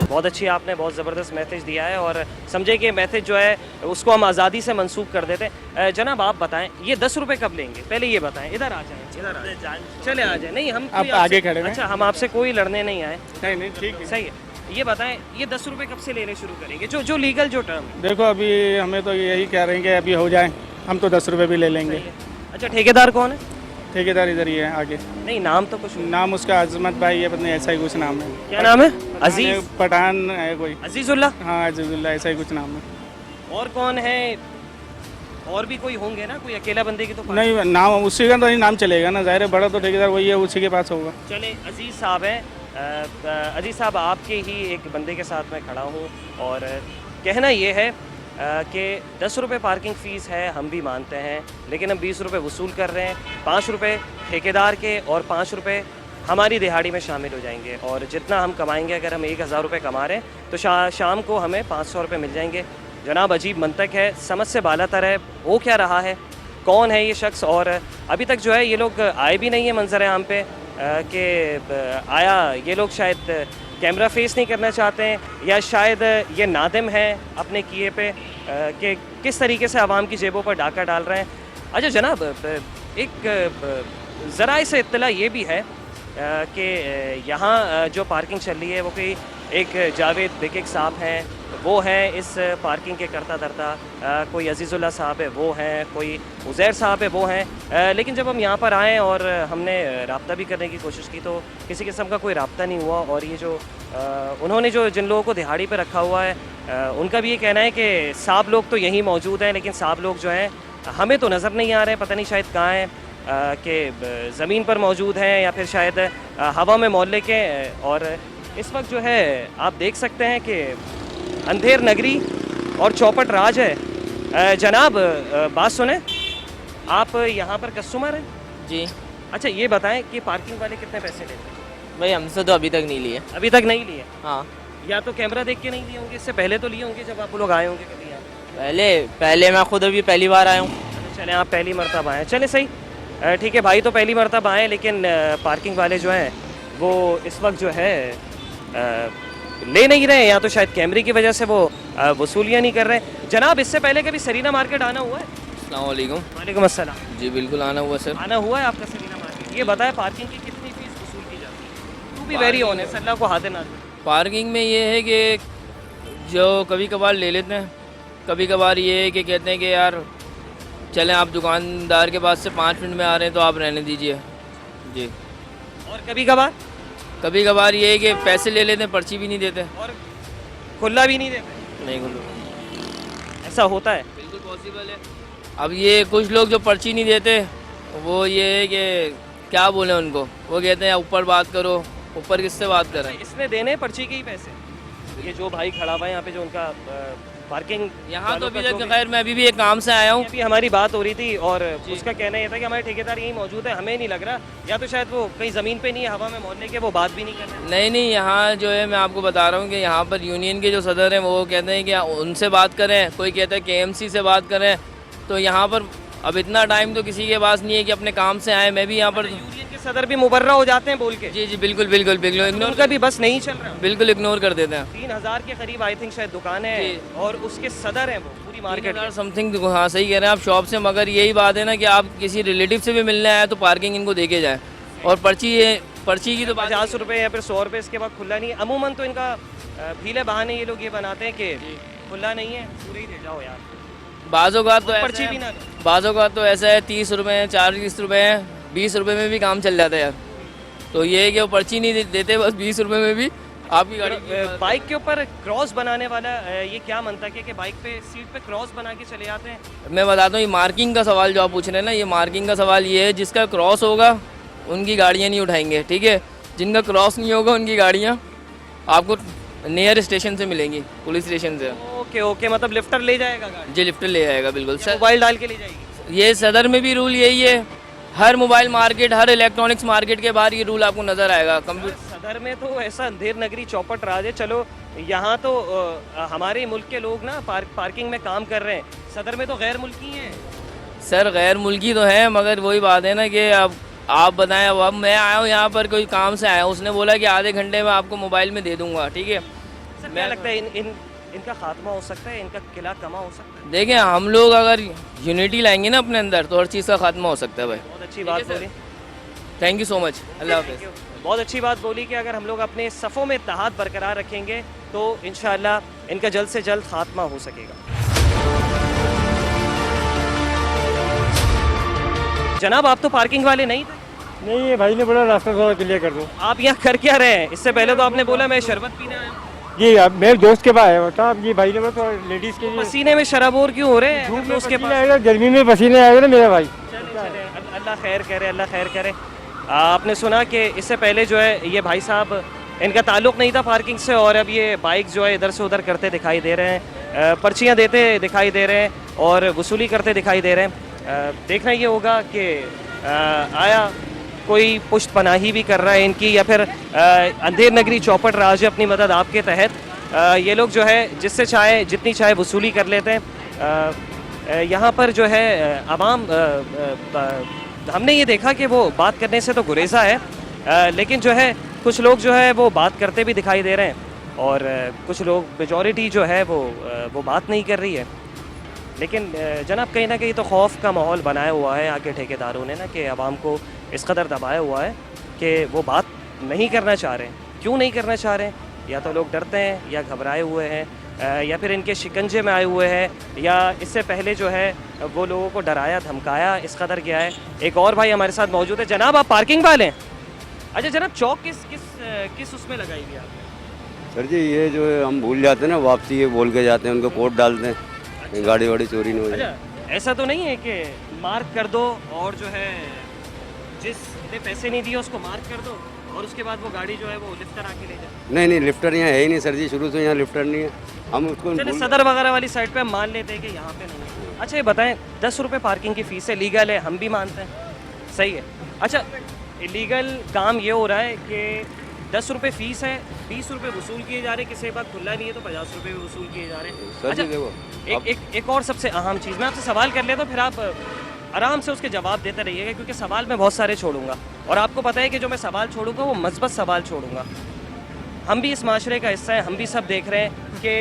बहुत अच्छी आपने बहुत ज़बरदस्त मैसेज दिया है और समझे कि मैसेज जो है उसको हम आज़ादी से मंसूब कर देते हैं। जनाब आप बताएं ये 10 रुपये कब लेंगे, पहले ये बताएं। इधर आ जाएं, इधर आ जाएं, चले आ जाएं। नहीं हम
आप
कोई
आगे
आपसे-
खड़े हैं।
अच्छा हम आपसे कोई लड़ने नहीं आए।
नहीं नहीं ठीक है।
सही है। ये बताएं ये 10 रुपये कब से लेने शुरू करेंगे, जो जो लीगल जो टर्म है?
देखो अभी हमें तो यही कह रहे हैं कि अभी हो जाए, हम तो 10 रुपये भी ले लेंगे।
सही है। अच्छा ठेकेदार कौन है?
ठेकेदार इधर ही है आगे।
नहीं नाम तो कुछ
नाम उसका अजमत भाई है, पता नहीं ऐसा ही कुछ नाम है।
क्या नाम है? अजीज
पठान है कोई।
अजीजुल्लाह।
हाँ अजीजुल्लाह ऐसा ही कुछ नाम है।
और कौन है? और भी कोई होंगे ना, कोई अकेला बंदे की तो पार्टी-
नहीं नाम उसी का तो नहीं नाम चलेगा ना, ज़ाहिर है बड़ा तो ठेकेदार वही है, उसी के पास होगा।
चले अजीज़ साहब हैं। अजीज़ साहब आपके ही एक बंदे के साथ मैं खड़ा हूँ और कहना ये है कि 10 रुपये पार्किंग फ़ीस है, हम भी मानते हैं, लेकिन हम 20 रुपये वसूल कर रहे हैं। 5 रुपये ठेकेदार के और 5 रुपये हमारी दिहाड़ी में शामिल हो जाएंगे और जितना हम कमाएंगे, अगर हम 1000 रुपये कमा रहे हैं तो शाम को हमें 500 रुपये मिल जाएंगे। जनाब अजीब मंतक है, समझ से बालातर है। हो क्या रहा है, कौन है ये शख्स? और अभी तक जो है ये लोग आए भी नहीं है मंजर आम पे कि आया ये लोग शायद कैमरा फेस नहीं करना चाहते हैं या शायद ये नादिम हैं अपने किए पे कि किस तरीके से आवाम की जेबों पर डाका डाल रहे हैं। अच्छा जनाब एक ज़राए से इत्तला ये भी है कि यहाँ जो पार्किंग चल रही है वो कोई एक जावेद बेकिक साहब हैं, वो हैं इस पार्किंग के करता धरता, कोई अजीज़ुल्लाह साहब है वो हैं, कोई उज़ैर साहब है वो हैं। लेकिन जब हम यहाँ पर आए और हमने रब्ता भी करने की कोशिश की तो किसी किस्म का कोई रब्ता नहीं हुआ। और ये जो उन्होंने जो जिन लोगों को दिहाड़ी पर रखा हुआ है उनका भी ये कहना है कि साहब लोग तो यहीं मौजूद हैं, लेकिन साहब लोग जो हैं हमें तो नज़र नहीं आ रहे, पता नहीं शायद कहाँ हैं, कि ज़मीन पर मौजूद हैं या फिर शायद हवा में मोहल्ले के। और इस वक्त जो है आप देख सकते हैं कि अंधेर नगरी और चौपट राज है। जनाब बात सुने, आप यहाँ पर कस्टमर हैं?
जी
अच्छा ये बताएं कि पार्किंग वाले कितने पैसे लेते हैं?
भाई हमसे तो अभी तक नहीं लिए।
अभी तक नहीं लिए?
हाँ
या तो कैमरा देख के नहीं लिए होंगे, इससे पहले तो लिए होंगे जब आप लोग आए होंगे कभी यहाँ?
पहले मैं खुद अभी पहली बार आया हूँ।
चले आप पहली मरतबा आए, चले सही ठीक है भाई, तो पहली मरतबा आए, लेकिन पार्किंग वाले जो हैं वो इस वक्त जो है ले नहीं रहे, या तो शायद कैमरे की वजह से वो वसूलियाँ नहीं कर रहे। जनाब इससे पहले कभी सरीना मार्केट आना हुआ है?
अस्सलाम वालेकुम।
वालेकुम अस्सलाम।
जी बिल्कुल आना हुआ सर।
आना हुआ है आपका सरीना मार्केट। ये बताएं पार्किंग की कितनी फीस वसूल की जाती है? टू बी वेरी ऑनेस्ट, अल्लाह को हाथ ना।
पार्किंग में ये है कि जो कभी कभार ले लेते हैं, कभी कभार ये है कि कहते हैं कि यार चलें आप दुकानदार के पास से 5 मिनट में आ रहे हैं तो आप रहने दीजिए। जी
और कभी कभार
ये है कि पैसे ले लेते हैं, पर्ची भी नहीं देते
और खुला भी नहीं देते।
नहीं खुला
ऐसा होता है?
बिल्कुल पॉसिबल है। अब ये कुछ लोग जो पर्ची नहीं देते वो ये है कि क्या बोले उनको, वो कहते हैं ऊपर बात करो। ऊपर किससे बात कर रहे हैं?
इसने देने पर्ची के ही पैसे? ये जो भाई खड़ा हुआ है यहाँ पे जो उनका पार्किंग
यहाँ तो अभी तक खैर मैं अभी भी एक काम से आया हूँ।
अभी हमारी बात हो रही थी और उसका कहना ये था कि हमारे ठेकेदार यहीं मौजूद है, हमें नहीं लग रहा, या तो शायद वो कहीं ज़मीन पे नहीं है, हवा में मोहल्ले के, वो बात भी नहीं कर रहे।
नहीं यहाँ जो है मैं आपको बता रहा हूँ कि यहाँ पर यूनियन के जो सदर हैं वो कहते हैं कि उनसे बात करें, कोई कहता है KMC से बात करें। तो यहाँ पर अब इतना टाइम तो किसी के पास नहीं है कि अपने काम से आए। मैं भी यहाँ पर
यूनियन के सदर भी मुबर्रा हो जाते हैं बोल के।
जी बिल्कुल बिल्कुल बिल्कुल इग्नोर
उनका भी बस नहीं चल रहा,
बिल्कुल इग्नोर कर देते हैं।
3000 के करीब आई थिंक शायद दुकान है और उसके सदर हैं वो पूरी मार्केट में।
समथिंग। हाँ सही कह रहे हैं आप शॉप से, मगर यही बात है ना कि आप किसी रिलेटिव से भी मिलने आए तो पार्किंग इनको देके जाए। और पर्ची की तो
50 रुपये या फिर 100 रुपये, इसके बाद खुला नहीं। अमूमन तो इनका भीले बहाने ये लोग ये बनाते हैं कि खुला नहीं है, पूरे ही दे जाओ यार।
बाज़ोकात तो
पर्ची भी ना दो।
बाज़ोकात तो ऐसा है 30 रुपये हैं, 40 रुपये हैं, 20 रुपये में भी काम चल जाता है यार। तो ये है कि वो पर्ची नहीं देते, बस 20 रुपये में भी आपकी गाड़ी
बाइक के ऊपर क्रॉस बनाने वाला ये क्या मनता है कि बाइक पे सीट पे क्रॉस बना के चले जाते हैं?
मैं बताता हूँ, ये मार्किंग का सवाल जो आप पूछ रहे हैं ना, ये मार्किंग का सवाल ये है जिसका क्रॉस होगा उनकी गाड़ियाँ नहीं उठाएंगे, ठीक है। जिनका क्रॉस नहीं होगा उनकी गाड़ियाँ आपको नियर स्टेशन से मिलेंगी, पुलिस स्टेशन से।
ओके मतलब लिफ्टर ले जाएगा गाड़ी?
जी लिफ्टर ले जाएगा बिल्कुल सर।
मोबाइल डाल के ले जाएगी?
ये सदर में भी रूल यही है, हर मोबाइल मार्केट, हर इलेक्ट्रॉनिक्स मार्केट के बाहर ये रूल आपको नज़र आएगा।
सदर में तो ऐसा अंधेर नगरी चौपट राज है, चलो यहाँ तो हमारे मुल्क के लोग ना पार्किंग में काम कर रहे हैं, सदर में तो गैर मुल्की हैं।
सर गैर मुल्की तो है, मगर वही बात है ना कि अब आप बताएं, अब मैं आया हूँ यहाँ पर, कोई काम से आया हूँ, उसने बोला कि आधे घंटे में आपको मोबाइल में दे दूंगा, ठीक है।
सर क्या लगता है इनका खात्मा हो सकता है, इनका किला कमा हो सकता है?
देखें, हम लोग अगर यूनिटी लाएंगे ना अपने अंदर तो हर चीज़ का खात्मा हो सकता है भाई।
बहुत अच्छी बात बोली,
थैंक यू सो मच, अल्लाह हाफिज़।
बहुत अच्छी बात बोली कि अगर हम लोग अपने सफ़ों में इत्तेहाद बरकरार रखेंगे तो इंशाअल्लाह इनका जल्द से जल्द खात्मा हो सकेगा। जनाब, आप तो पार्किंग वाले नहीं थे?
नहीं, ये भाई ने बोला रास्ता थोड़ा क्लियर कर दो।
आप यहाँ कर क्या रहे हैं? इससे पहले तो आपने बोला मैं शरबत पीने आया हूँ।
ये अब मेरे दोस्त के पास है, बता अब ये भाई ने बोला तो लेडीज़ के लिए
पसीने में शराबोर क्यों हो रहे हैं?
धूप में
उसके
पसीने आएगा, गर्मी में पसीने आएगा ना मेरा भाई।
अल्लाह खैर करे, अल्लाह खैर करे। आपने सुना कि इससे पहले जो है ये भाई साहब, इनका ताल्लुक़ नहीं था पार्किंग से, और अब ये बाइक जो है इधर से उधर करते दिखाई दे रहे हैं, पर्चियाँ देते दिखाई दे रहे हैं और वसूली करते दिखाई दे रहे हैं। देखना ये होगा कि आया कोई पुष्ट पनाही भी कर रहा है इनकी, या फिर अंधेर नगरी चौपट राज अपनी मदद आपके तहत ये लोग जो है जिससे चाहे जितनी चाहे वसूली कर लेते हैं। यहाँ पर जो है आवाम, हमने ये देखा कि वो बात करने से तो गुरेज़ा है, लेकिन जो है कुछ लोग जो है वो बात करते भी दिखाई दे रहे हैं, और कुछ लोग, मेजॉरिटी जो है वो बात नहीं कर रही है। लेकिन जनाब, कहीं ना कहीं तो खौफ का माहौल बनाया हुआ है आके ठेकेदारों ने ना, कि आवाम को इस कदर दबाया हुआ है कि वो बात नहीं करना चाह रहे हैं। क्यों नहीं करना चाह रहे हैं? या तो लोग डरते हैं, या घबराए हुए हैं, या फिर इनके शिकंजे में आए हुए हैं, या इससे पहले जो है वो लोगों को डराया धमकाया इस कदर गया है। एक और भाई हमारे साथ मौजूद है। जनाब, आप पार्किंग वाले हैं? अच्छा जनाब, चौक किस उसमें लगाई हुई आपने?
सर जी, ये जो है हम भूल जाते हैं ना, वापसी ये बोल के जाते हैं, उनको कोड डालते हैं, गाड़ी वाड़ी चोरी नहीं हो जाए।
अच्छा, ऐसा तो नहीं है कि मार्क कर दो और जो है जिसने पैसे नहीं दिए उसको मार्क कर दो और उसके बाद वो गाड़ी जो है वो लिफ्टर आके ले जाए?
नहीं, लिफ्टर यहाँ है ही नहीं सर जी, शुरू से यहाँ लिफ्टर नहीं है। हम उसको
चलिए, सदर वगैरह वाली साइड पे हम मान लेते हैं कि यहाँ पे नहीं है। अच्छा ये बताएं, 10 रुपये पार्किंग की फ़ीस है, लीगल है, हम भी मानते हैं, सही है। अच्छा, इलीगल काम ये हो रहा है कि 10 रुपये फ़ीस है, 20 रुपये वसूल किए जा रहे हैं, किसी के पास खुला नहीं है तो 50 रुपये भी वसूल किए जा रहे हैं।
सर जी देखो,
एक और सबसे अहम चीज़, मैं आपसे सवाल कर लेता हूँ, फिर आप आराम से उसके जवाब देते रहिएगा, क्योंकि सवाल मैं बहुत सारे छोड़ूंगा और आपको पता है कि जो मैं सवाल छोड़ूंगा वो मस्बत सवाल छोड़ूंगा। हम भी इस माशरे का हिस्सा है, हम भी सब देख रहे हैं कि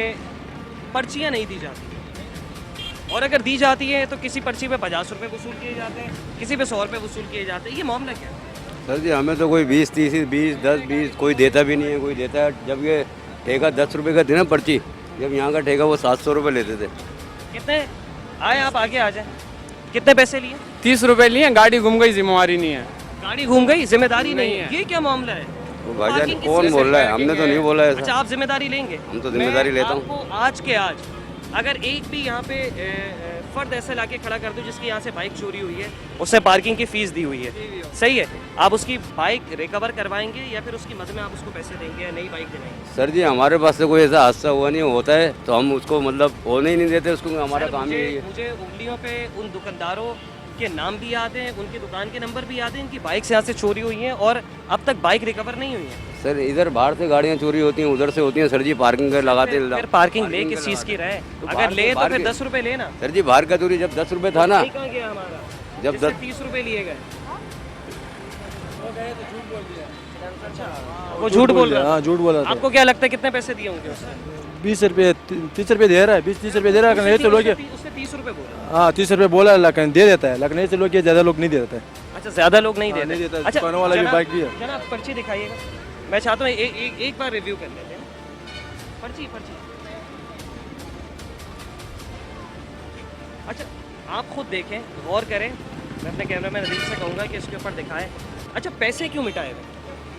पर्चियाँ नहीं दी जाती, और अगर दी जाती है तो किसी पर्ची पे 50 रुपये वसूल किए जाते हैं, किसी पे 100 रुपये वसूल किए जाते हैं। ये मामला क्या है?
सर जी हमें तो कोई 20, 30, 20, 10, 20 कोई देता भी नहीं है। कोई देता है, जब ये ठेका 10 रुपये का थी ना पर्ची, जब यहाँ का ठेका वो 700 रुपये लेते थे।
कितने आए? आप आगे आ जाए। कितने पैसे लिए?
30 रुपए लिए, गाड़ी घूम गई, जिम्मेवारी नहीं है।
गाड़ी घूम गई, जिम्मेदारी नहीं है, ये क्या मामला है?
वो भाईजान कौन बोल रहा है? हमने तो नहीं बोला है।
अच्छा, आप जिम्मेदारी लेंगे?
हम तो जिम्मेदारी लेता हूँ।
आपको आज के आज अगर एक भी यहाँ पे फर्द ऐसा लाके खड़ा कर दूँ जिसकी यहाँ से बाइक चोरी हुई है, उससे पार्किंग की फीस दी हुई है, सही है, आप उसकी बाइक रिकवर करवाएंगे या फिर उसकी मद में आप उसको पैसे देंगे या नई बाइक दिलाएंगे?
सर जी हमारे पास से कोई ऐसा हादसा हुआ नहीं, होता है तो हम उसको मतलब होने ही नहीं देते उसको, हमारा
सर,
काम ही यही है।
मुझे उंगलियों पे उन दुकानदारों के नाम भी याद हैं, उनकी दुकान के नंबर भी याद हैं, इनकी बाइक से यहाँ से चोरी हुई है और अब तक बाइक रिकवर नहीं हुई है।
सर इधर बाहर से गाड़ियाँ चोरी होती हैं, उधर से होती हैं सर जी, पार्किंग कर लगाते हैं।
फिर पार्किंग ले किस चीज़ की रहे? अगर ले तो फिर 10 रुपये लेना।
सर जी बाहर का चोरी जब 10 रुपये था ना,
कहाँ गया हमारा?
जब
जिससे
10
30 रुपये लिए गए, वो झूठ बोल रहा है।
हाँ झूठ बोला था।
आपको क्या लगता है कितने पैसे दिए होंगे उसने?
20 रुपये 30 रुपये दे रहा है, 20-30 रुपये दे रहा है, लेकिन ऐसे लोग
उसने 30 रुपये बोला।
हाँ 30 रुपये बोला लेकिन दे देता है, लेकिन ऐसे लोग ज़्यादा लोग नहीं दे देता है।
अच्छा, ज़्यादा लोग नहीं
हाँ,
देते?
नहीं देता।
अच्छा,
दुकानों वाला भी
जनाब-
बाइक भी है।
जनाब पर्ची दिखाइएगा, मैं चाहता हूँ एक बार रिव्यू कर लेते हैं। पर्ची। अच्छा, आप खुद देखें, गौर करें, मैं अपने कैमरा मैन अदील से कहूँगा कि इसके ऊपर दिखाएं। अच्छा, पैसे क्यों मिटाए हुए?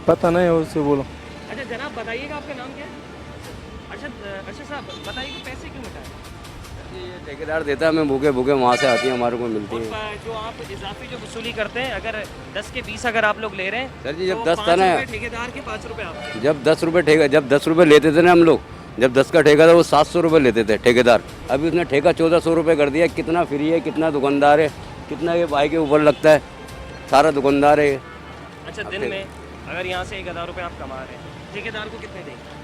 पता नहीं उससे बोलो।
अच्छा जनाब, बताइएगा आपका नाम क्या है? अच्छा साहब, बताइए पैसे क्यों मिटाए?
ये ठेकेदार देता है, हमें भूखे वहाँ से आती है, हमारे को मिलती है।
और जो आप इजाफी जो वसूली करते हैं, अगर 10 के 20 अगर आप लोग ले रहे हैं
सर जी, जब
तो
10 था
5
ना,
रुपये ठेकेदार के 5 रुपये आपके।
जब 10 रुपये लेते थे ना हम लोग, जब 10 का ठेका था वो 700 रुपये लेते थे ठेकेदार। अभी उसने ठेका 1400 रुपये कर दिया। कितना फ्री है, कितना दुकानदार है, कितना ये बाइक के ऊपर लगता है, सारा दुकानदार है।
अच्छा, दिन में अगर यहाँ से 1000 रुपये आप कमा रहे हैं, ठेकेदार को कितने देंगे?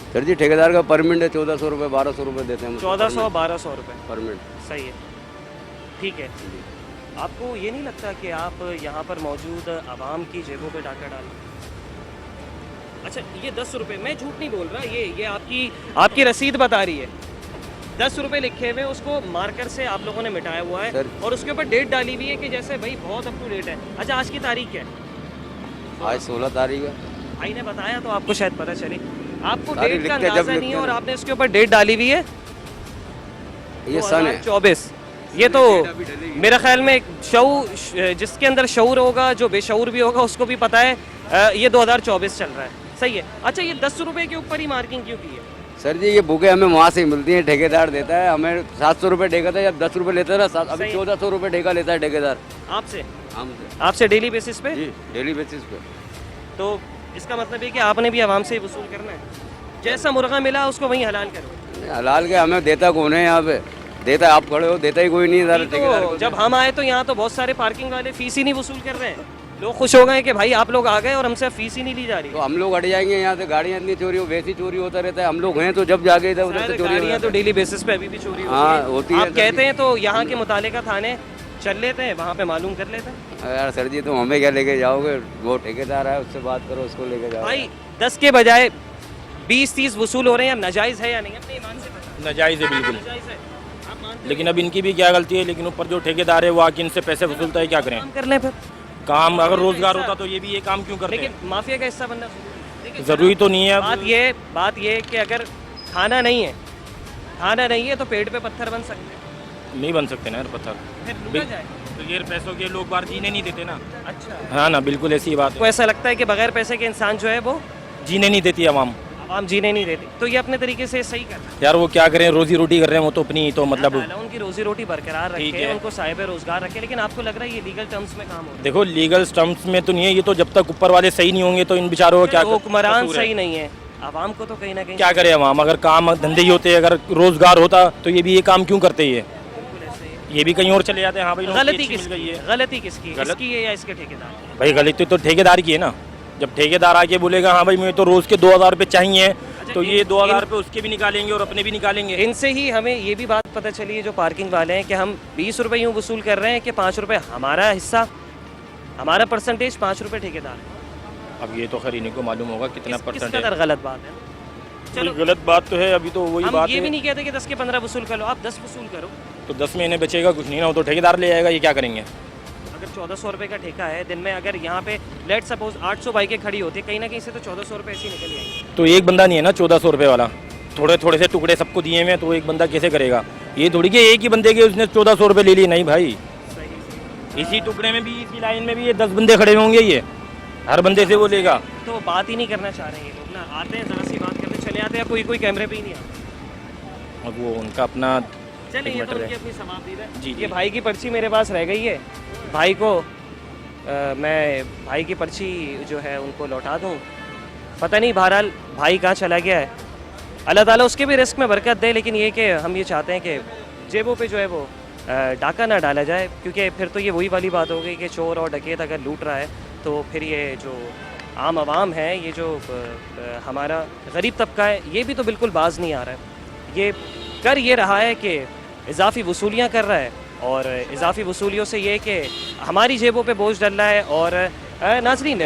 सर जी ठेकेदार का परमिट है 1400 रुपये, 1200 रुपये देते हैं।
1400-1200 रुपये
परमिट।
सही है, ठीक है। आपको ये नहीं लगता कि आप यहाँ पर मौजूद आवाम की जेबों पे डाका डाल? अच्छा, ये 10 रुपये, मैं झूठ नहीं बोल रहा, ये आपकी रसीद बता रही है। 10 रुपये लिखे हुए, उसको मार्कर से आप लोगों ने मिटाया हुआ है
सर।
और उसके ऊपर डेट डाली हुई है कि जैसे भाई बहुत अप टू डेट है। अच्छा, आज की तारीख क्या है?
आज 16 तारीख है।
भाई ने बताया तो आपको शायद पता चले। आपको
सारी
डेट का
लिख के जब
अंदाजा नहीं है
लिखते
और
हैं।
आपने इसके ऊपर डेट डाली हुई है
ये सन है।
2024। ये तो मेरे ख्याल में जिसके अंदर शऊर होगा, जो बेशऊर भी होगा, उसको भी पता है ये 2024 चल रहा है। सही है। अच्छा, ये 10 रुपये के ऊपर ही मार्किंग क्यों की है?
सर जी, ये बुकें हमें वहाँ से ही मिलती हैं, ठेकेदार देता है हमें। 700 रुपये ठेका था, जब 10 रुपये लेता था, अभी
सही।
1400 रुपये ठेका लेता है ठेकेदार
आपसे
हमसे।
आपसे डेली बेसिस पे?
जी, डेली बेसिस पे।
तो इसका मतलब है कि आपने भी आवाम से ही वसूल करना है। जैसा मुर्गा मिला उसको वहीं हलाल करो।
हलाल के हमें देता कौन है यहाँ पे? देता आप खड़े हो, देता ही कोई नहीं है ठेकेदार
तो
को।
जब हम आए तो यहाँ तो बहुत सारे पार्किंग वाले फीस ही नहीं वसूल कर रहे हैं। लोग खुश हो गए कि भाई आप लोग आ गए और हमसे फीस ही नहीं ली जा रही।
तो हम लोग हट जाएंगे यहाँ से, गाड़ियाँ इतनी चोरी हो, वैसी चोरी होता रहता है। हम लोग हैं तो जब जाके इधर उधर से चोरी हो
गाड़ियाँ तो
जाती है।
डेली बेसिस पे अभी भी चोरी
हाँ, होती है
आप
सर
कहते
जी।
हैं तो यहाँ के मुतालिका थाने चल लेते हैं, वहाँ पे मालूम कर लेते हैं।
यार सर जी, तुम हमें क्या लेके जाओगे? वो ठेकेदार है, उससे बात करो, उसको लेके जाओ।
भाई 10 के बजाय 20-30 वसूल हो रहे हैं, अब नाजायज़ है या नहीं? अपने ईमान से पता
नाजायज़ है बिल्कुल।
नाजायज़ है। आप मानते हैं?
लेकिन अब इनकी भी क्या गलती है, लेकिन ऊपर जो ठेकेदार है वो आके इनसे पैसे वसूलता है, क्या करें?
काम कर लें फिर।
काम अगर रोजगार होता तो ये भी ये काम क्यों करते
लेकिन
हैं?
माफिया का हिस्सा बनना जरूरी है।
जरूरी तो नहीं है।
बात ये कि अगर खाना नहीं है तो पेट पे पत्थर बन सकते हैं।
नहीं बन सकते ना यार पत्थर।
फिर लूटा जाए।
बगैर पैसों के लोग बाहर जीने नहीं देते ना।
अच्छा,
हाँ ना, बिल्कुल ऐसी बात
आपको
है।
ऐसा लगता है कि बगैर पैसे के इंसान जो है वो
जीने नहीं देती आवाम।
आवाम जीने नहीं देती, तो ये अपने तरीके से सही कर रहा है।
यार वो क्या करें, रोजी रोटी कर रहे हैं वो तो अपनी, तो मतलब
अल्लाह ताला उनकी रोजी रोटी बरकरार
ठीक
रखे,
है।
उनको साहिब रोजगार रखे। लेकिन आपको लग रहा है ये लीगल टर्म्स में काम हो रहा
देखो लीगल टर्म्स में तो नहीं है ये, तो जब तक ऊपर वाले सही नहीं होंगे तो इन बेचारों को क्या
है? हुक्मरान
कसूर है?
सही नहीं है, आवाम को तो कहीं ना कहीं
क्या करे आवाम? अगर काम धंधे ही होते, अगर रोजगार होता तो ये भी ये काम क्यों करते? ये भी कहीं और चले जाते हैं। हाँ भाई नौकरी
गलती
अच्छी मिल गई है।
गलती किसकी?
गलत-
इसकी है या इसके ठेकेदार की?
भाई गलती तो ठेकेदार की है ना। जब ठेकेदार आके बोलेगा हाँ भाई मुझे तो रोज के 2000 रुपये चाहिए, तो ये 2000 रुपये उसके भी निकालेंगे और अपने भी निकालेंगे।
इनसे ही हमें ये भी बात पता चली है जो पार्किंग वाले हैं कि हम 20 रुपये यूँ वसूल कर रहे हैं कि 5 रुपये हमारा हिस्सा, हमारा परसेंटेज 5 रुपये ठेकेदार।
अब ये तो खैर इन्हीं को मालूम होगा कितना
किस
परसेंटेज।
कदर गलत बात है। चलो,
गलत बात तो है, अभी तो वही
हम
बात
ये भी
है।
नहीं कहते कि 10 के 15 वसूल कर लो, आप 10 वसूल करो।
तो 10 महीने बचेगा कुछ नहीं ना, वो तो ठेकेदार ले जाएगा, ये क्या करेंगे?
अगर 1400 रुपये का ठेका है दिन में, अगर यहाँ पे लेट सपोज 800 बाइकें खड़ी होती है, कहीं ना कहीं से तो 1400 रुपये ऐसे ही निकल जाएंगे।
तो एक बंदा नहीं है ना 1400 रुपये वाला, थोड़े थोड़े से टुकड़े सबको दिए हुए हैं, तो एक बंदा कैसे करेगा? ये थोड़ी कि एक ही बंदे के उसने 1400 रुपये ले लिए, नहीं भाई। इसी टुकड़े में भी, इसी लाइन में भी ये 10 बंदे खड़े होंगे, ये हर बंदे से वो लेगा।
तो बात ही नहीं करना चाह रहे हैं ये लोग ना, आते हैं ज़रा सी बात करते चले आते हैं, कोई कैमरे पे ही नहीं आता।
अब वो उनका अपना
चलिए, ये तो
मैटर
उनकी
है।
अपनी समाप्ति है।
जी,
ये
जी।
भाई की पर्ची मेरे पास रह गई है, भाई को मैं भाई की पर्ची जो है उनको लौटा दूँ। पता नहीं बहरहाल भाई कहाँ चला गया है, अल्लाह ताला उसके भी रिस्क में बरकत दे। लेकिन ये कि हम ये चाहते हैं कि जेबों पे जो है वो डाका ना डाला जाए, क्योंकि फिर तो ये वही वाली बात हो गई कि चोर और डकैत अगर लूट रहा है तो फिर ये जो आम आवाम है, ये जो हमारा गरीब तबका है, ये भी तो बिल्कुल बाज नहीं आ रहा है। ये कर ये रहा है कि इजाफ़ी वसूलियाँ कर रहा है, और इजाफ़ी वसूलियों से ये कि हमारी जेबों पे बोझ डल रहा है। और नाज़रीन,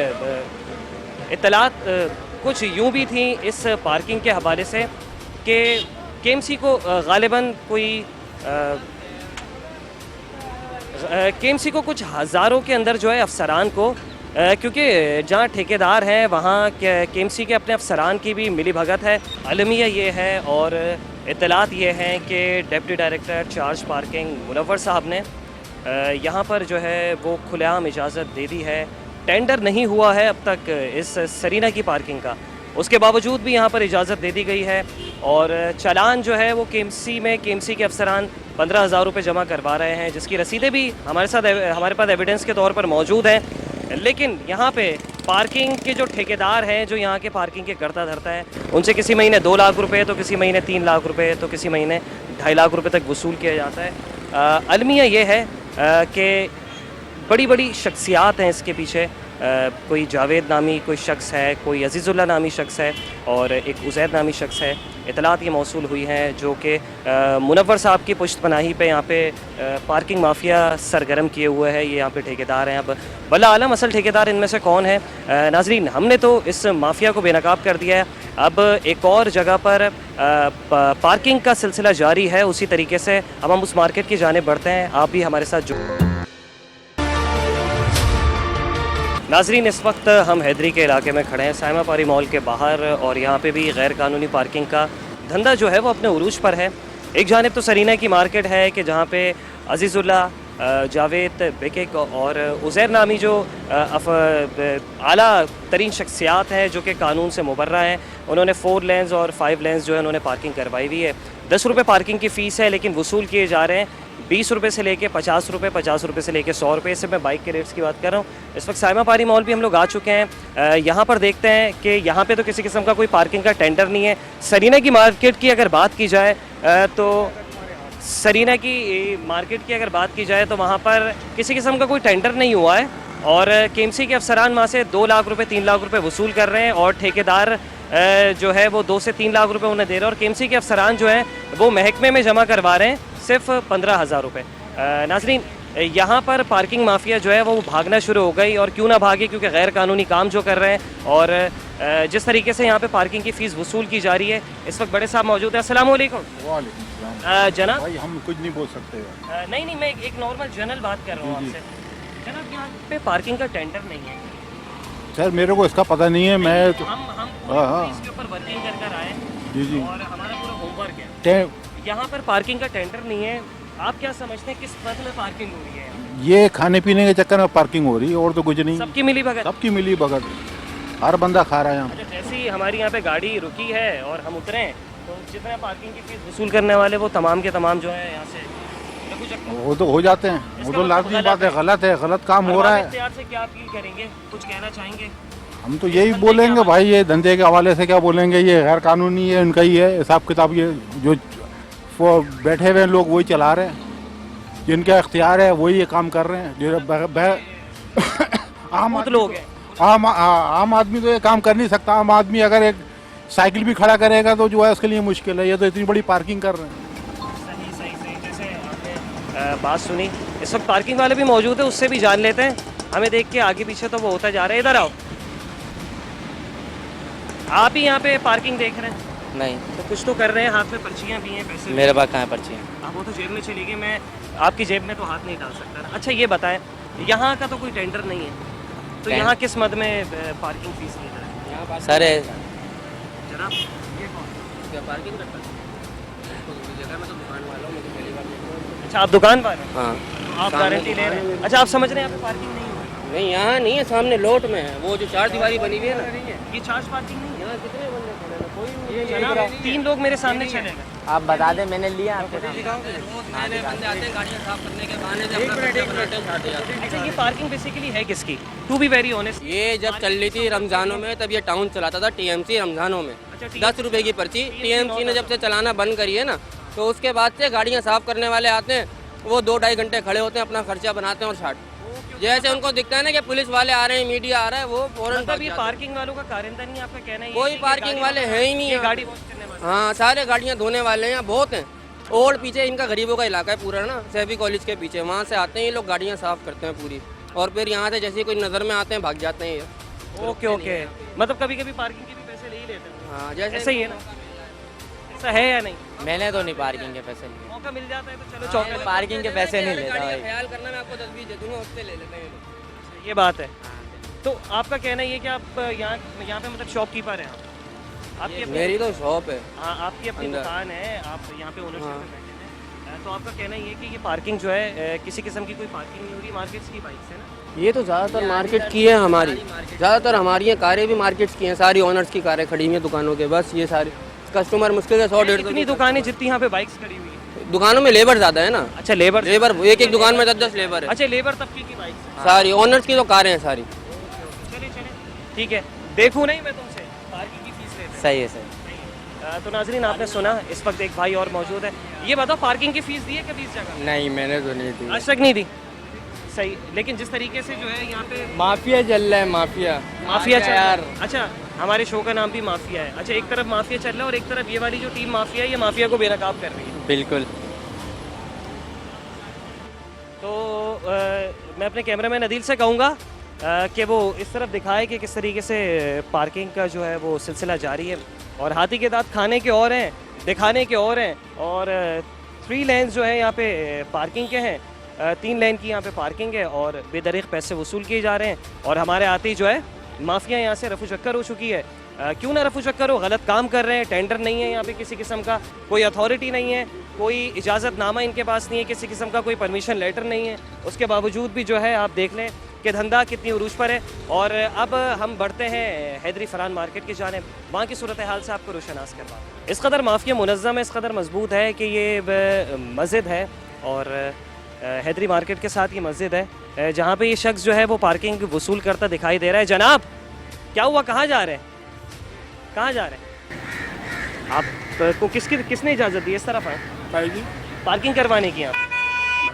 इत्तलात कुछ यूँ भी थी इस पार्किंग के हवाले से कि केएमसी को गालिबन कोई केएमसी को कुछ हज़ारों के अंदर जो है अफसरान को, क्योंकि जहाँ ठेकेदार हैं वहाँ केएमसी के अपने अफसरान की भी मिली भगत है। अलमिया ये है और इत्तलात ये हैं कि deputy director charge parking Munawwar sahab ने यहाँ पर जो है वो खुलेआम इजाज़त दे दी है। टेंडर नहीं हुआ है अब तक इस सरीना की पार्किंग का, उसके बावजूद भी यहाँ पर इजाज़त दे दी गई है। और चालान जो है वो केएमसी के अफसरान 15,000 रुपये जमा करवा रहे हैं, जिसकी रसीदें भी हमारे पास एविडेंस के तौर पर मौजूद हैं। लेकिन यहाँ पे पार्किंग के जो ठेकेदार हैं, जो यहाँ के पार्किंग के करता धरता है, उनसे किसी महीने 2 लाख रुपए, तो किसी महीने 3 लाख रुपए, तो किसी महीने 2.5 लाख रुपए तक वसूल किया जाता है। अलमिया ये है कि बड़ी बड़ी शख्सियात हैं इसके पीछे। कोई जावेद नामी कोई शख्स है, कोई अजीज़ुल्लाह नामी शख्स है और एक उज़ैर नामी शख्स है। इतलात ये मौसूल हुई हैं जो कि मुनव्वर साहब की पुश्तपनाही पे यहाँ पे पार्किंग माफिया सरगर्म किए हुए है। ये यहाँ पे ठेकेदार हैं। अब वल्ला आलम असल ठेकेदार इनमें से कौन है? नाजरीन, हमने तो इस माफिया को बेनकाब कर दिया है। अब एक और जगह पर पार्किंग का सिलसिला जारी है। उसी तरीके से अब हम उस मार्केट की जानिब बढ़ते हैं। आप भी हमारे साथ नाजरीन, इस वक्त हम हैदरी के इलाके में खड़े हैं, साइमा पारी मॉल के बाहर, और यहाँ पे भी गैर कानूनी पार्किंग का धंधा जो है वो अपने उरूज पर है। एक जानिब तो सरीना की मार्केट है कि जहाँ पे अजीज़ुल्लाह, जावेद बेकेक और उज़ैर नामी जो आला तरीन शख्सियात हैं जो कि कानून से मुबर्रा हैं, उन्होंने 4 लेन्स और 5 लेन्स जो है उन्होंने पार्किंग करवाई हुई है। 10 रुपये पार्किंग की फ़ीस है, लेकिन वसूल किए जा रहे हैं 20 रुपये से लेके 50 रुपये, 50 रुपये से लेके 100 रुपये। इससे मैं बाइक के रेट्स की बात कर रहा हूँ। इस वक्त साइमा पारी मॉल भी हम लोग आ चुके हैं। यहाँ पर देखते हैं कि यहाँ पे तो किसी किस्म का कोई पार्किंग का टेंडर नहीं है। सरीना की मार्केट की अगर बात की जाए तो सरीना की मार्केट की अगर बात की जाए तो वहाँ पर किसी किस्म का कोई टेंडर नहीं हुआ है, और केएमसी के अफसरान वहाँ से 2 लाख रुपये 3 लाख रुपये वसूल कर रहे हैं, और ठेकेदार जो है वो 2 से 3 लाख रुपये उन्हें दे रहे हैं, और केएमसी के अफसरान जो हैं वो महकमे में जमा करवा रहे हैं सिर्फ 15,000 रुपये। नाजरीन, यहाँ पर पार्किंग माफिया जो है वो भागना शुरू हो गई, और क्यों ना भागे, क्योंकि गैर कानूनी काम जो कर रहे हैं, और जिस तरीके से यहाँ पे पार्किंग की फ़ीस वसूल की जा रही है। इस वक्त बड़े साहब मौजूद हैं। अस्सलाम वालेकुम। जनाब,
भाई हम कुछ नहीं बोल सकते।
नहीं, मैं एक नॉर्मल जनरल बात कर रहा हूँ आपसे। जनाब, यहाँ पे पार्किंग का टेंडर नहीं है।
सर मेरे को इसका पता नहीं है। मैं तो
हम इसके ऊपर वर्किंग कर आए
जी
और हमारा पूरा होमवर्क है। यहाँ पर पार्किंग का टेंडर नहीं है। आप क्या समझते हैं किस पद में पार्किंग हो रही है?
ये खाने पीने के चक्कर में पार्किंग हो रही है, और तो कुछ नहीं।
सबकी मिली भगत?
सबकी मिली भगत, हर बंदा खा रहा है यहाँ।
अच्छा, जैसे ही हमारी यहाँ पे गाड़ी रुकी है और हम उतरे हैं तो जितने पार्किंग की फीस वसूल करने वाले वो तमाम के तमाम जो है यहाँ से
वो तो हो जाते हैं। वो तो लाजमी बात है, गलत काम हो रहा है।
से क्या अपील करेंगे, कुछ कहना चाहेंगे?
हम तो यही बोलेंगे भाई, ये धंधे के हवाले से क्या बोलेंगे, ये गैर कानूनी है, उनका ही है हिसाब किताब। ये जो बैठे हुए लोग वही चला रहे हैं, जिनका इख्तियार है वही ये काम कर रहे हैं। आम आदमी तो ये काम कर नहीं सकता। आम आदमी अगर एक साइकिल भी खड़ा करेगा तो जो है उसके लिए मुश्किल है। ये तो इतनी बड़ी पार्किंग कर रहे हैं।
सही जैसे आपने बात सुनी। इस वक्त पार्किंग वाले भी मौजूद है, उससे भी जान लेते हैं। हमें देख के आगे पीछे तो वो होता जा रहा है। इधर आओ, आप ही यहाँ पे पार्किंग देख रहे हैं?
नहीं,
तो कुछ तो कर रहे हैं, हाथ में पर्चियाँ भी हैं, पैसे
मेरे पास कहाँ पर्ची है?
आप वो तो जेब में चली गई, मैं आपकी जेब में तो हाथ नहीं डाल सकता ना। अच्छा, ये बताएं, यहाँ का तो कोई टेंडर नहीं है, तो यहाँ किस मद में पार्किंग फीस ले रहा है?
सर
जनाब, ये कौन पार्किंग करता है? जगह में तो दुकान वाला हूँ, मुझे पहली बार। अच्छा, आप दुकान वाले?
हाँ।
तो आप गारंटी ले रहे हैं? अच्छा, आप समझ रहे हैं यहाँ पे पार्किंग नहीं है?
नहीं, यहाँ नहीं है, सामने लोट में है, वो जो 4 दीवारी बनी हुई है ना,
ये चार्ज पार्किंग नहीं है।
कितने बंदे खड़े हैं? कोई
जनाब, 3 लोग मेरे सामने चले गए।
आप बता दें, मैंने लिया आपके
अच्छा, ये पार्किंग बेसिकली है किसकी? टू बी वेरी ऑनेस्ट,
ये जब चल रही थी रमजानों में, तब ये टाउन चलाता था टीएमसी रमजानों में। 10 रुपए की पर्ची। टीएमसी ने जब से चलाना बंद करी है ना, तो उसके बाद से गाड़ियाँ साफ करने वाले आते हैं, वो 2-2.5 घंटे खड़े होते हैं, अपना खर्चा बनाते हैं और छाट। जैसे उनको दिखता है ना कि पुलिस वाले आ रहे हैं, मीडिया आ रहा है, वो फौरन।
मतलब ये पार्किंग वालों का कारिंदा नहीं, आपका कहना है?
कोई पार्किंग वाले हैं ही नहीं है।
गाड़ी,
हाँ, सारे गाड़ियाँ धोने वाले हैं, बहुत हैं। और पीछे इनका गरीबों का इलाका है पूरा ना, सैफी कॉलेज के पीछे, वहाँ से आते हैं ये लोग, गाड़ियाँ साफ करते हैं पूरी, और फिर यहाँ से जैसे कोई नज़र में आते हैं भाग जाते हैं ये।
ओके, मतलब कभी कभी पार्किंग के भी पैसे ले ही लेते हैं?
हाँ, जैसे
ऐसा ही है ना? ऐसा है या नहीं?
मैंने तो नहीं पार्किंग के पैसे लिए।
मौका मिल जाता है तो चलो चौक
पार्किंग के पैसे नहीं लेता भाई। ख्याल करना, मैं आपको 10-20 दे दूँगा, उससे ले लेते हैं।
ये बात है। तो आपका कहना ये कि आप यहाँ पे मतलब शॉपकीपर हैं? आपकी
मेरी तो शॉप है।
हाँ, आपकी अपनी दुकान है, आप यहाँ पे ओनरशिप में बैठे हैं। तो आपका कहना ये कि ये पार्किंग जो है किसी किस्म की कोई पार्किंग नहीं हो रही मार्केट्स की बाइक से ना?
ये तो ज़्यादातर मार्केट की है हमारी, ज़्यादातर हमारी हैं कारें भी मार्केट्स की हैं, सारी ओनर्स की कारें खड़ी हुई हैं दुकानों के। बस ये सारी कस्टमर मुश्किल से 100-150
इतनी दुकानें जितनी यहाँ पे बाइक्स खड़ी हुई है?
दुकानों में लेबर ज़्यादा है ना।
अच्छा, लेबर
एक दुकान में 10-10 लेबर है।
अच्छा, लेबर तबके की बाइक
सारी ओनर्स की तो कारें हैं सारी।
चले ठीक है, देखूँ नहीं मैं तुमसे पार्किंग की फीस लेते?
सही है सर।
तो नाजरीन, आपने सुना, इस वक्त एक भाई और मौजूद है। ये बताओ, पार्किंग की फीस दी है कभी इस जगह?
नहीं, मैंने तो नहीं दी
आज तक नहीं दी। सही, लेकिन जिस तरीके से जो है यहाँ पे
माफिया चल रहा है, माफिया
चल रहा है। अच्छा, हमारे शो का नाम भी माफिया है। अच्छा, एक तरफ माफिया चल रहा है और एक तरफ ये वाली जो टीम माफिया है ये माफिया को बेनकाब कर रही है।
बिल्कुल।
तो मैं अपने कैमरामैन अदील से कहूँगा कि वो इस तरफ दिखाए कि किस तरीके से पार्किंग का जो है वो सिलसिला जारी है। और हाथी के दांत खाने के और हैं, दिखाने के और हैं। और 3 लेन्स जो है यहाँ पे पार्किंग के हैं, 3 लेन की यहाँ पे पार्किंग है और बेदरीग पैसे वसूल किए जा रहे हैं। और हमारे आते ही जो है माफिया यहाँ से रफू चक्कर हो चुकी है। क्यों ना रफू चक्कर हो, गलत काम कर रहे हैं, टेंडर नहीं है यहाँ पे किसी किस्म का, कोई अथॉरिटी नहीं है, कोई इजाज़तनामा इनके पास नहीं है, किसी किस्म का कोई परमिशन लेटर नहीं है। उसके बावजूद भी जो है आप देख लें कि धंधा कितनी उरूज पर है। और अब हम बढ़ते हैं हैदरी फरहान मार्केट की जानिब, वहाँ की सूरत हाल से आपको रोशनास करवा। इस कदर माफिया मुनज़्ज़म है, इस कदर मजबूत है कि ये मस्जिद है और हैदरी मार्केट के साथ ये मस्जिद है जहाँ पे ये शख्स जो है वो पार्किंग वसूल करता दिखाई दे रहा है। जनाब क्या हुआ, कहाँ जा रहे हैं, कहाँ जा रहे हैं? आपको किसने इजाज़त दी इस तरफ आए
भाई जी
पार्किंग करवाने की? आप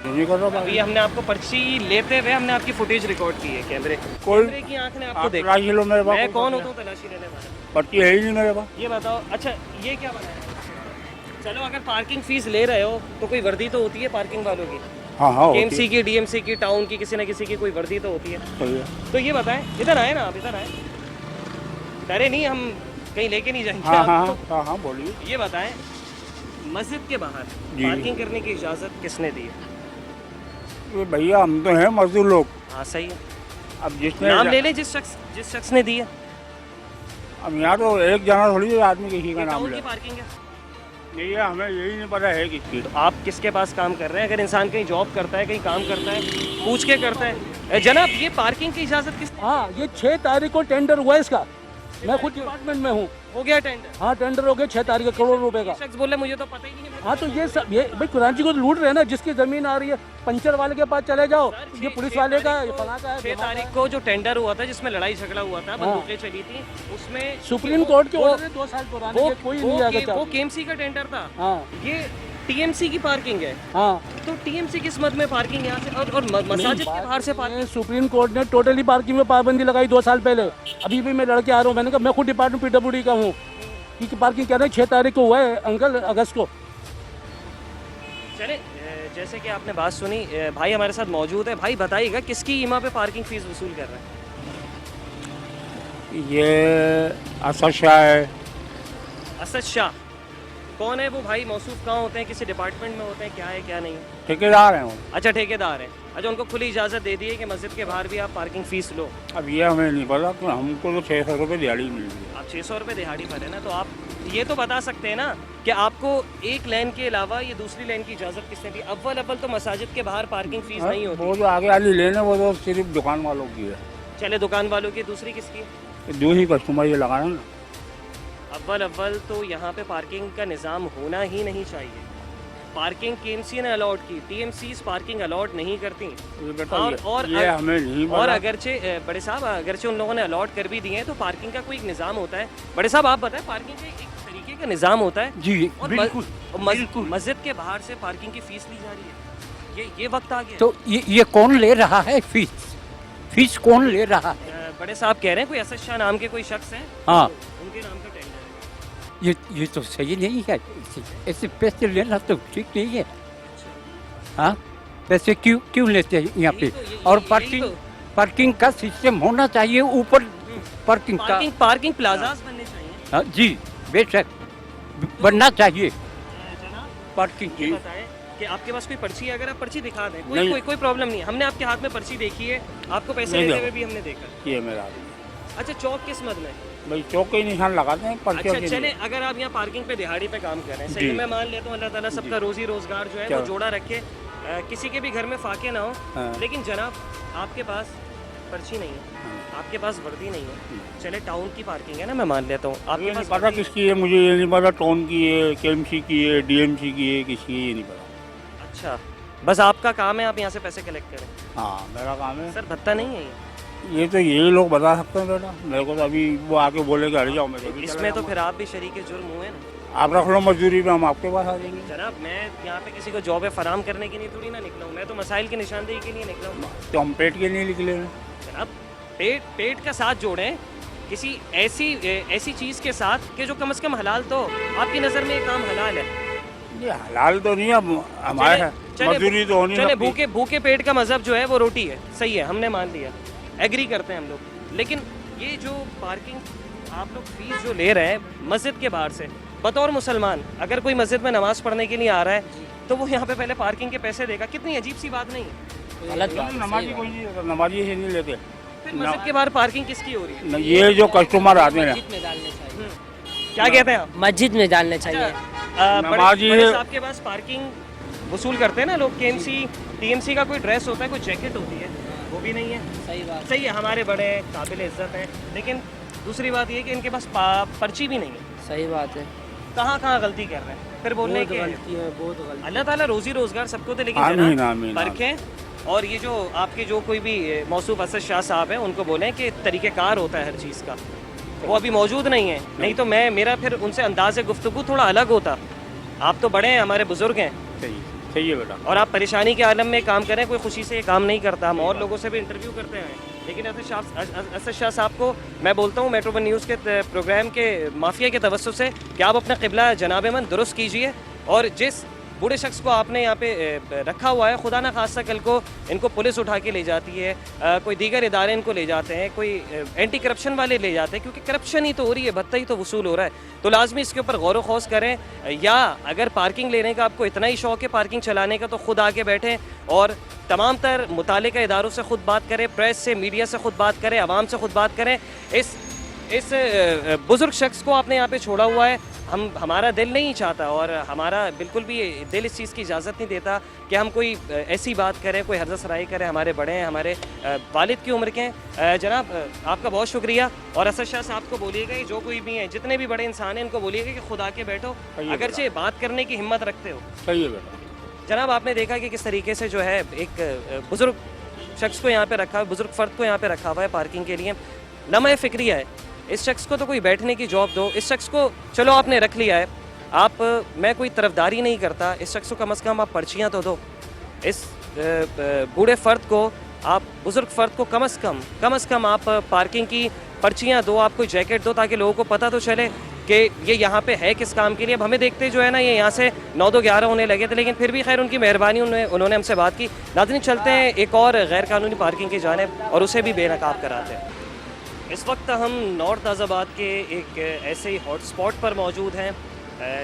नहीं कर रहा
अभी हमने आपको पर्ची लेते हुए हमने आपकी फुटेज रिकॉर्ड की है, कैमरे की आंख ने आपको देखा।
तलाशी लो मेरे पास।
मैं कौन होता हूँ तलाशी लेने वाला?
पर्ची है ही नहीं मेरे पास।
ये बताओ। अच्छा, ये क्या बनाया? चलो, अगर पार्किंग फीस ले रहे हो तो कोई वर्दी तो होती है पार्किंग वालों की,
हाँ हाँ
केएमसी की, डीएमसी की, टाउन की, किसी न किसी की कोई वर्दी तो होती है। तो ये बताएं, इधर आए ना आप, इधर आए। डरे नहीं, हम कहीं लेके नहीं जाएंगे
हाँ हाँ
आपको।
हाँ हाँ बोलिए।
ये बताएं, मस्जिद के बाहर
जी।
पार्किंग करने की इजाज़त किसने दी है?
ये भैया हम तो हैं मजदूर लोग।
हाँ सही है,
अब जिसने
नाम ले लें जिस शख्स ने दी है।
अब यहाँ तो एक जना थोड़ी है आदमी किसी का
ये
नाम
टाउन
ले।
की पार्किंग है।
नहीं है, हमें यही नहीं पता है किसकी।
तो आप किसके पास काम कर रहे हैं? अगर इंसान कहीं जॉब करता है, कहीं काम करता है, पूछ के करता है। जनाब ये पार्किंग की इजाज़त किस?
हाँ, ये 6 तारीख को टेंडर हुआ है इसका। मैं खुद डिपार्टमेंट में हूँ।
हो गया टेंडर?
हाँ, टेंडर हो गया 6 तारीख को, करोड़ रुपए का।
शख्स बोले मुझे तो पता ही नहीं है।
हाँ, तो ये सब ये भाई कराची को लूट रहे हैं ना। जिसकी जमीन आ रही है पंचर वाले के पास चले जाओ, ये पुलिस वाले का, ये फला का है।
6 तारीख को जो टेंडर हुआ था जिसमें लड़ाई झगड़ा हुआ था, बंदूकें चली थी, उसमें
सुप्रीम कोर्ट के ऑर्डर 2 साल पुराने, ये कोई नहीं आएगा।
वो केएमसी का टेंडर था।
हाँ
ये टीएमसी की पार्किंग है।
हाँ,
तो टीएमसी किस मद में पार्किंग यहाँ से और मसाजिद के बाहर से पार्किंग?
सुप्रीम कोर्ट ने टोटली पार्किंग में पाबंदी लगाई 2 साल पहले। अभी भी मैं लड़के आ रहा हूँ, मैंने कहा मैं खुद डिपार्टमेंट PWD का हूँ कि पार्किंग कह रहे हैं 6 तारीख को हुआ है अंकल, अगस्त को।
चले, जैसे कि आपने बात सुनी, भाई हमारे साथ मौजूद है। भाई बताइएगा किसकी ईमा पे पार्किंग फीस वसूल कर रहे हैं?
ये असद शाह है।
असद शाह कौन है वो भाई? मौसूफ कहाँ होते हैं? किसी डिपार्टमेंट में होते हैं? क्या है क्या नहीं है?
ठेकेदार हैं वो।
अच्छा, ठेकेदार है। अच्छा, उनको खुली इजाज़त दे दी है कि मस्जिद के बाहर भी आप पार्किंग फ़ीस लो।
अब ये हमें नहीं पता, तो हमको तो 600 रुपये दिहाड़ी मिल रही है।
आप 600 रुपये दिहाड़ी पर है ना, तो आप ये तो बता सकते हैं ना कि आपको एक लेन के अलावा ये दूसरी लेन की इजाज़त किसने दी? अव्वल तो मसाजिद के बाहर पार्किंग फ़ीस नहीं होती।
वो जो आगे वाली लेन है वो तो सिर्फ दुकान वालों की है।
चले, दुकान वालों की। दूसरी किसकी?
जो ही कस्टमर ये लगाना ना।
अव्वल तो यहाँ पे पार्किंग का निज़ाम होना ही नहीं चाहिए। पार्किंग केएमसी ने अलॉट की, टीएमसी पार्किंग अलॉट नहीं करती।
ये हमें नहीं
और अगरचे बड़े साहब, अगरचे उन लोगों ने अलॉट कर भी दिए हैं, तो पार्किंग का कोई एक निज़ाम होता है। बड़े साहब आप बताएं, पार्किंग का एक तरीके का निज़ाम होता है
जी,
और
बिल्कुल।
मस्जिद के बाहर से पार्किंग की फीस ली जा रही है। ये वक्त आ गया।
तो ये कौन ले रहा है फीस कौन ले रहा है?
बड़े साहब कह रहे हैं कोई असद शाह नाम के कोई शख्स हैं,
हाँ,
उनके नाम का टेंडर है।
ये तो सही नहीं है। ऐसे पैसे लेना तो ठीक नहीं है। हाँ, पैसे क्यों लेते हैं यहाँ पे? और पार्किंग का सिस्टम होना चाहिए ऊपर।
पार्किंग प्लाजास बनने चाहिए।
हाँ जी, बेशक बनना चाहिए पार्किंग की।
बताएं कि आपके पास कोई पर्ची है? अगर आप पर्ची दिखा दें, कोई प्रॉब्लम नहीं है। हमने आपके हाथ में पर्ची देखी है, आपको पैसे लेते हुए भी हमने देखा।
ये मेरा।
अच्छा, चौक किस मद में?
भाई चौक के निशान लगाते हैं पर्चियों
अच्छा
के
चले,
लिए।
अगर आप यहाँ पार्किंग पे दिहाड़ी पे काम कर रहे हैं, सही, मैं मान लेता हूँ अल्लाह ताला सबका रोजी रोजगार जो है वो जोड़ा रखे, किसी के भी घर में फाके ना हो। लेकिन जनाब आपके पास पर्ची नहीं है, आपके पास वर्दी नहीं है। चले, टाउन की पार्किंग है ना, मैं मान लेता हूँ। आपके पास
पता किसकी है मुझे ये नहीं पता। टाउन की है, केएमसी की है, डीएमसी की है, किसकी है ये नहीं पता।
अच्छा, बस आपका काम है आप यहाँ से पैसे कलेक्ट करें?
हाँ, मेरा काम है।
सर भत्ता नहीं है
ये तो यही लोग बता सकते हैं बेटा, मेरे को तो अभी वो आके बोलेगा हट जाओ। मैं
इसमें तो फिर आप भी शरीक जुर्म हुए ना।
आप रख लो मजदूरी पे, हम आपके पास आ जाएंगे।
जनाब मैं यहाँ पे किसी को जॉब है फराम करने के लिए थोड़ी ना निकला हूँ, मैं तो मसाइल की निशानदेही के लिए निकला हूँ।
तो हम पेट के लिए निकले हैं
जनाब पेट का साथ जोड़ें, किसी ऐसी चीज़ के साथ कि जो कम से कम हलाल तो आपकी नज़र में ये काम हलाल है?
ये हलाल तो नहीं, अब हमारे मजदूरी तो होनी
चले
लगती।
भूखे पेट का मजहब जो है वो रोटी है, सही है, हमने मान लिया, एग्री करते हैं हम लोग। लेकिन ये जो पार्किंग आप लोग फीस जो ले रहे हैं मस्जिद के बाहर से, बतौर मुसलमान अगर कोई मस्जिद में नमाज पढ़ने के लिए आ रहा है तो वो यहाँ पे पहले पार्किंग के पैसे देगा, कितनी अजीब सी बात नहीं है?
नमाजी कोई नहीं, नमाजी से नहीं लेते।
फिर मस्जिद के बाहर पार्किंग किसकी हो रही है?
ये जो कस्टमर आते हैं
क्या कहते हैं आप?
मस्जिद में डालने चाहिए।
नमाजी
बड़े साहब के पास पार्किंग वसूल करते हैं ना लोग, केएमसी टीएमसी का कोई ड्रेस होता है, कोई जैकेट होती है, वो भी नहीं है।
सही बात।
सही है, हमारे बड़े काबिल इज्जत हैं, लेकिन दूसरी बात ये कि इनके पास पर्ची भी नहीं है।
सही बात है।
कहाँ गलती कर रहे हैं? फिर बोलने के
बहुत गलती।
अल्लाह ताला रोजी रोजगार सबको दे, लेकिन
आमीन,
जनाब
आमीन,
परखें। और ये जो आपके जो कोई भी मौसूफ असद शाह साहब हैं उनको बोलें कि तरीक़ेकार होता है हर चीज़ का, वो अभी मौजूद नहीं है, नहीं तो मेरा फिर उनसे अंदाज़ गुफ्तगू थोड़ा अलग होता। आप तो बड़े हैं, हमारे बुजुर्ग हैं,
सही है बेटा।
और आप परेशानी के आलम में काम करें, कोई खुशी से ये काम नहीं करता। हम और लोगों से भी इंटरव्यू करते हैं, लेकिन असद शाह साहब को मैं बोलता हूँ मेट्रो वन न्यूज़ के प्रोग्राम के माफिया के तवज्जुह से कि आप अपना क़िबला जनाब मन दुरुस्त कीजिए, और जिस बूढ़े शख्स को आपने यहाँ पे रखा हुआ है, खुदा ना खास्ता कल को इनको पुलिस उठा के ले जाती है, कोई दीगर इदारे इनको ले जाते हैं, कोई एंटी करप्शन वाले ले जाते हैं, क्योंकि करप्शन ही तो हो रही है, भत्ता ही तो वसूल हो रहा है। तो लाजमी इसके ऊपर गौर व खौस करें, या अगर पार्किंग लेने का आपको इतना ही शौक़ है पार्किंग चलाने का, तो ख़ुद आके बैठें और तमाम तर मुतालिका इदारों से ख़ुद बात करें, प्रेस से, मीडिया से ख़ुद बात करें, आवाम से ख़ुद बात करें। इस बुज़ुर्ग शख्स को आपने यहाँ पे छोड़ा हुआ है, हमारा दिल नहीं चाहता और हमारा बिल्कुल भी दिल इस चीज़ की इजाज़त नहीं देता कि हम कोई ऐसी बात करें, कोई हर्ज़ सराई करें। हमारे बड़े हैं, हमारे वालिद की उम्र के हैं। जनाब आपका बहुत शुक्रिया, और असद शाह साहब को बोलिएगा कि जो कोई भी हैं, जितने भी बड़े इंसान हैं, इनको बोलिएगा कि खुदा के बैठो, अगरचे बात करने की हिम्मत रखते हो।
सही है बेटा।
जनाब आपने देखा कि किस तरीके से जो है एक बुज़ुर्ग शख्स को यहाँ पे रखा, बुज़ुर्ग फ़र्द को यहाँ पे रखा हुआ है पार्किंग के लिए। लम्हा फ़िक्रिया है, इस शख्स को तो कोई बैठने की जॉब दो। इस शख्स को चलो आपने रख लिया है, मैं कोई तरफदारी नहीं करता, इस शख्स को कम से कम आप पर्चियाँ तो दो। इस बूढ़े फ़र्द को आप, बुज़ुर्ग फ़र्द को कम से कम आप पार्किंग की पर्चियाँ दो, आप कोई जैकेट दो, ताकि लोगों को पता तो चले कि ये यहाँ पे है किस काम के लिए। अब हमें देखते जो है ना, ये यहाँ से 9-2-11 होने लगे थे, लेकिन फिर भी खैर उनकी मेहरबानी, उन्होंने हमसे बात की। नाज़रीन चलते हैं एक और गैर कानूनी पार्किंग की जानिब और उसे भी बेनकाब कराते हैं। इस वक्त हम नॉर्थ आज़ाबाद के एक ऐसे ही हॉट स्पॉट पर मौजूद हैं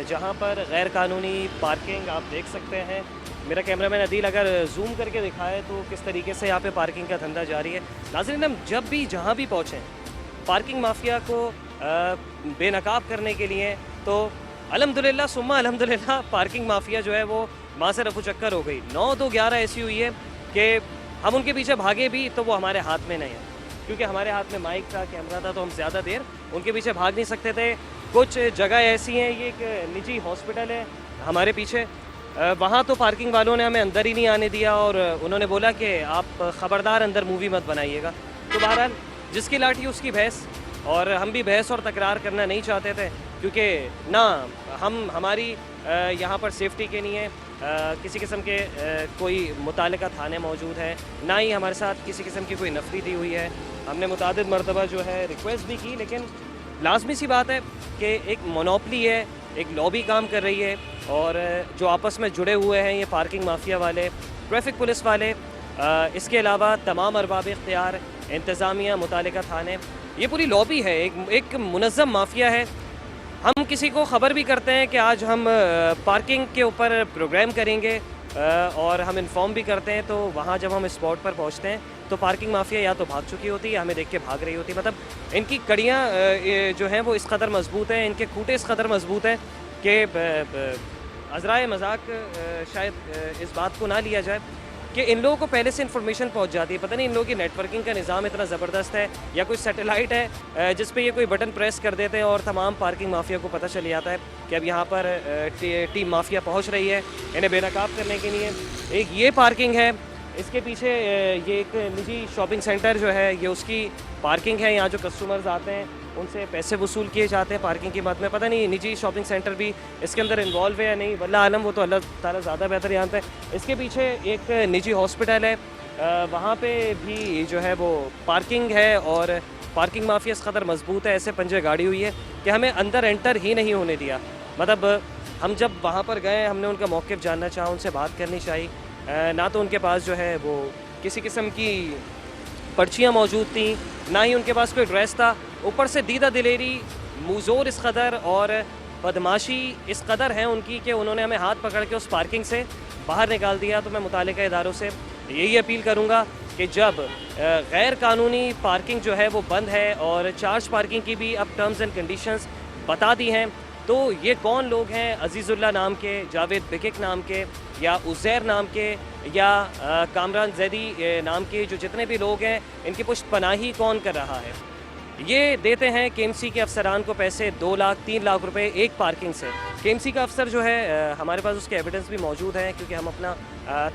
जहाँ पर गैर कानूनी पार्किंग आप देख सकते हैं। मेरा कैमरामैन अदील अगर जूम करके दिखाए तो किस तरीके से यहाँ पे पार्किंग का धंधा जारी है। नाज़रीन हम जब भी जहाँ भी पहुँचें पार्किंग माफिया को बेनकाब करने के लिए, तो अल्हम्दुलिल्लाह सुम्मा अल्हम्दुलिल्लाह पार्किंग माफिया जो है वो माँ से रफू चक्कर हो गई। 9-2-11 ऐसी हुई है कि हम उनके पीछे भागे भी तो वो हमारे हाथ में नहीं है, क्योंकि हमारे हाथ में माइक था, कैमरा था, तो हम ज़्यादा देर उनके पीछे भाग नहीं सकते थे। कुछ जगह ऐसी हैं, ये एक निजी हॉस्पिटल है हमारे पीछे, वहाँ तो पार्किंग वालों ने हमें अंदर ही नहीं आने दिया और उन्होंने बोला कि आप ख़बरदार अंदर मूवी मत बनाइएगा। तो बहरहाल जिसकी लाठी उसकी भैंस, और हम भी बहस और तकरार करना नहीं चाहते थे, क्योंकि ना हमारी यहाँ पर सेफ्टी के लिए किसी किस्म के कोई मुतालिका थाने मौजूद है, ना ही हमारे साथ किसी किस्म की कोई नफरी दी हुई है। हमने मुतादिद मरतबा जो है रिक्वेस्ट भी की, लेकिन लाजमी सी बात है कि एक मोनोपली है, एक लॉबी काम कर रही है, और जो आपस में जुड़े हुए हैं ये पार्किंग माफिया वाले, ट्रैफिक पुलिस वाले, इसके अलावा तमाम अरबाब इख्तियार, इंतज़ामिया, मुतालिका थाने, ये पूरी लॉबी है, एक मुनज़्ज़म माफिया है। हम किसी को ख़बर भी करते हैं कि आज हम पार्किंग के ऊपर प्रोग्राम करेंगे और हम इन्फॉर्म भी करते हैं, तो वहाँ जब हम स्पॉट पर पहुँचते हैं तो पार्किंग माफिया या तो भाग चुकी होती है या हमें देख के भाग रही होती है। मतलब इनकी कड़ियाँ जो हैं वो इस कदर मजबूत हैं, इनके खूंटे इस कदर मजबूत हैं कि अज़राए मजाक शायद इस बात को ना लिया जाए कि इन लोगों को पहले से इन्फॉर्मेशन पहुंच जाती है। पता नहीं इन लोगों की नेटवर्किंग का निज़ाम इतना ज़बरदस्त है या कोई सैटेलाइट है जिस पे ये कोई बटन प्रेस कर देते हैं और तमाम पार्किंग माफिया को पता चल जाता है कि अब यहाँ पर टीम माफिया पहुँच रही है इन्हें बेनकाब करने के लिए। एक ये पार्किंग है, इसके पीछे ये एक निजी शॉपिंग सेंटर जो है ये उसकी पार्किंग है। यहाँ जो कस्टमर्स आते हैं उनसे पैसे वसूल किए जाते हैं पार्किंग की मद में। पता नहीं निजी शॉपिंग सेंटर भी इसके अंदर इन्वॉल्व है या नहीं, वल्लाह आलम, वो तो अल्लाह ताला ज़्यादा बेहतर जानता है। इसके पीछे एक निजी हॉस्पिटल है वहाँ पे भी जो है वो पार्किंग है और पार्किंग माफिया इस कदर मजबूत है, ऐसे पंजे गाड़ी हुई है कि हमें अंदर एंटर ही नहीं होने दिया। मतलब हम जब वहाँ पर गए हमने उनका मौक़िफ़ जानना चाहा, उनसे बात करनी चाहिए, ना तो उनके पास जो है वो किसी किस्म की पर्चियाँ मौजूद थी, ना ही उनके पास कोई ड्रेस था। ऊपर से दीदा दिलेरी, मुज़ोर इस कदर और बदमाशी इस कदर है उनकी कि उन्होंने हमें हाथ पकड़ के उस पार्किंग से बाहर निकाल दिया। तो मैं मुतालिका इदारों से यही अपील करूँगा कि जब गैर कानूनी पार्किंग जो है वो बंद है और चार्ज पार्किंग की भी अब टर्म्स एंड कंडीशंस बता दी हैं, तो ये कौन लोग हैं, अजीज़ुल्लाह नाम के, जावेद बिकिक नाम के, या उज़ैर नाम के, या कामरान जैदी नाम के, जो जितने भी लोग हैं इनकी पुष्ट पनाही कौन कर रहा है? ये देते हैं केएमसी के अफसरान को पैसे 2 लाख 3 लाख रुपए एक पार्किंग से। केएमसी का अफसर जो है हमारे पास उसके एविडेंस भी मौजूद हैं, क्योंकि हम अपना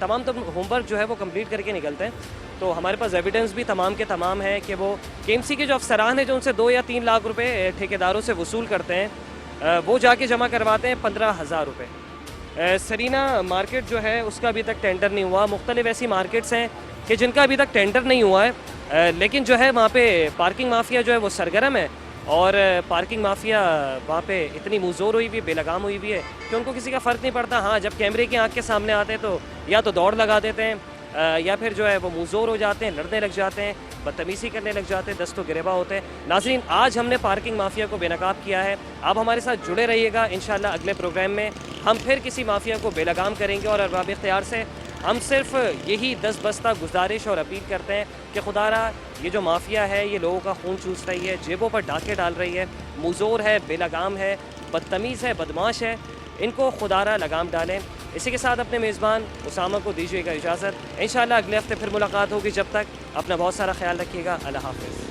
तमाम होमवर्क जो है वो कंप्लीट करके निकलते हैं, तो हमारे पास एविडेंस भी तमाम के तमाम है कि वो केएमसी के जो अफसरान हैं जो उनसे 2 या 3 लाख रुपए ठेकेदारों से वसूल करते हैं, वो जाके जमा करवाते हैं 15,000 रुपये। सरीना मार्केट जो है उसका अभी तक टेंडर नहीं हुआ। मुख्तलिफ ऐसी मार्केट्स हैं कि जिनका अभी तक टेंडर नहीं हुआ है, लेकिन जो है वहाँ पे पार्किंग माफिया जो है वो सरगर्म है और पार्किंग माफिया वहाँ पे इतनी मुज़ोर हुई हुई, बेलगाम हुई हुई है कि उनको किसी का फ़र्क नहीं पड़ता। हाँ, जब कैमरे की आँख के सामने आते हैं तो या तो दौड़ लगा देते हैं या फिर जो है वो मुज़ोर हो जाते हैं, लड़ने लग जाते हैं, बदतमीज़ी करने लग जाते हैं, दस्तो गिरेबा होते हैं। नाज़रीन, आज हमने पार्किंग माफिया को बेनकाब किया है। आप हमारे साथ जुड़े रहिएगा। इंशाल्लाह अगले प्रोग्राम में हम फिर किसी माफिया को बेलगाम करेंगे और अरबाब इख्तियार से हम सिर्फ यही 10 बस्ता गुजारिश और अपील करते हैं कि खुदारा ये जो माफिया है ये लोगों का खून चूस रही है, जेबों पर डाके डाल रही है, मुज़ोर है, बेलगाम है, बदतमीज़ है, बदमाश है, इनको खुदारा लगाम डालें। इसी के साथ अपने मेज़बान उसामा को दीजिएगा इजाज़त। इंशाल्लाह अगले हफ्ते फिर मुलाकात होगी। जब तक अपना बहुत सारा ख्याल रखिएगा। अल्लाह हाफ़िज़।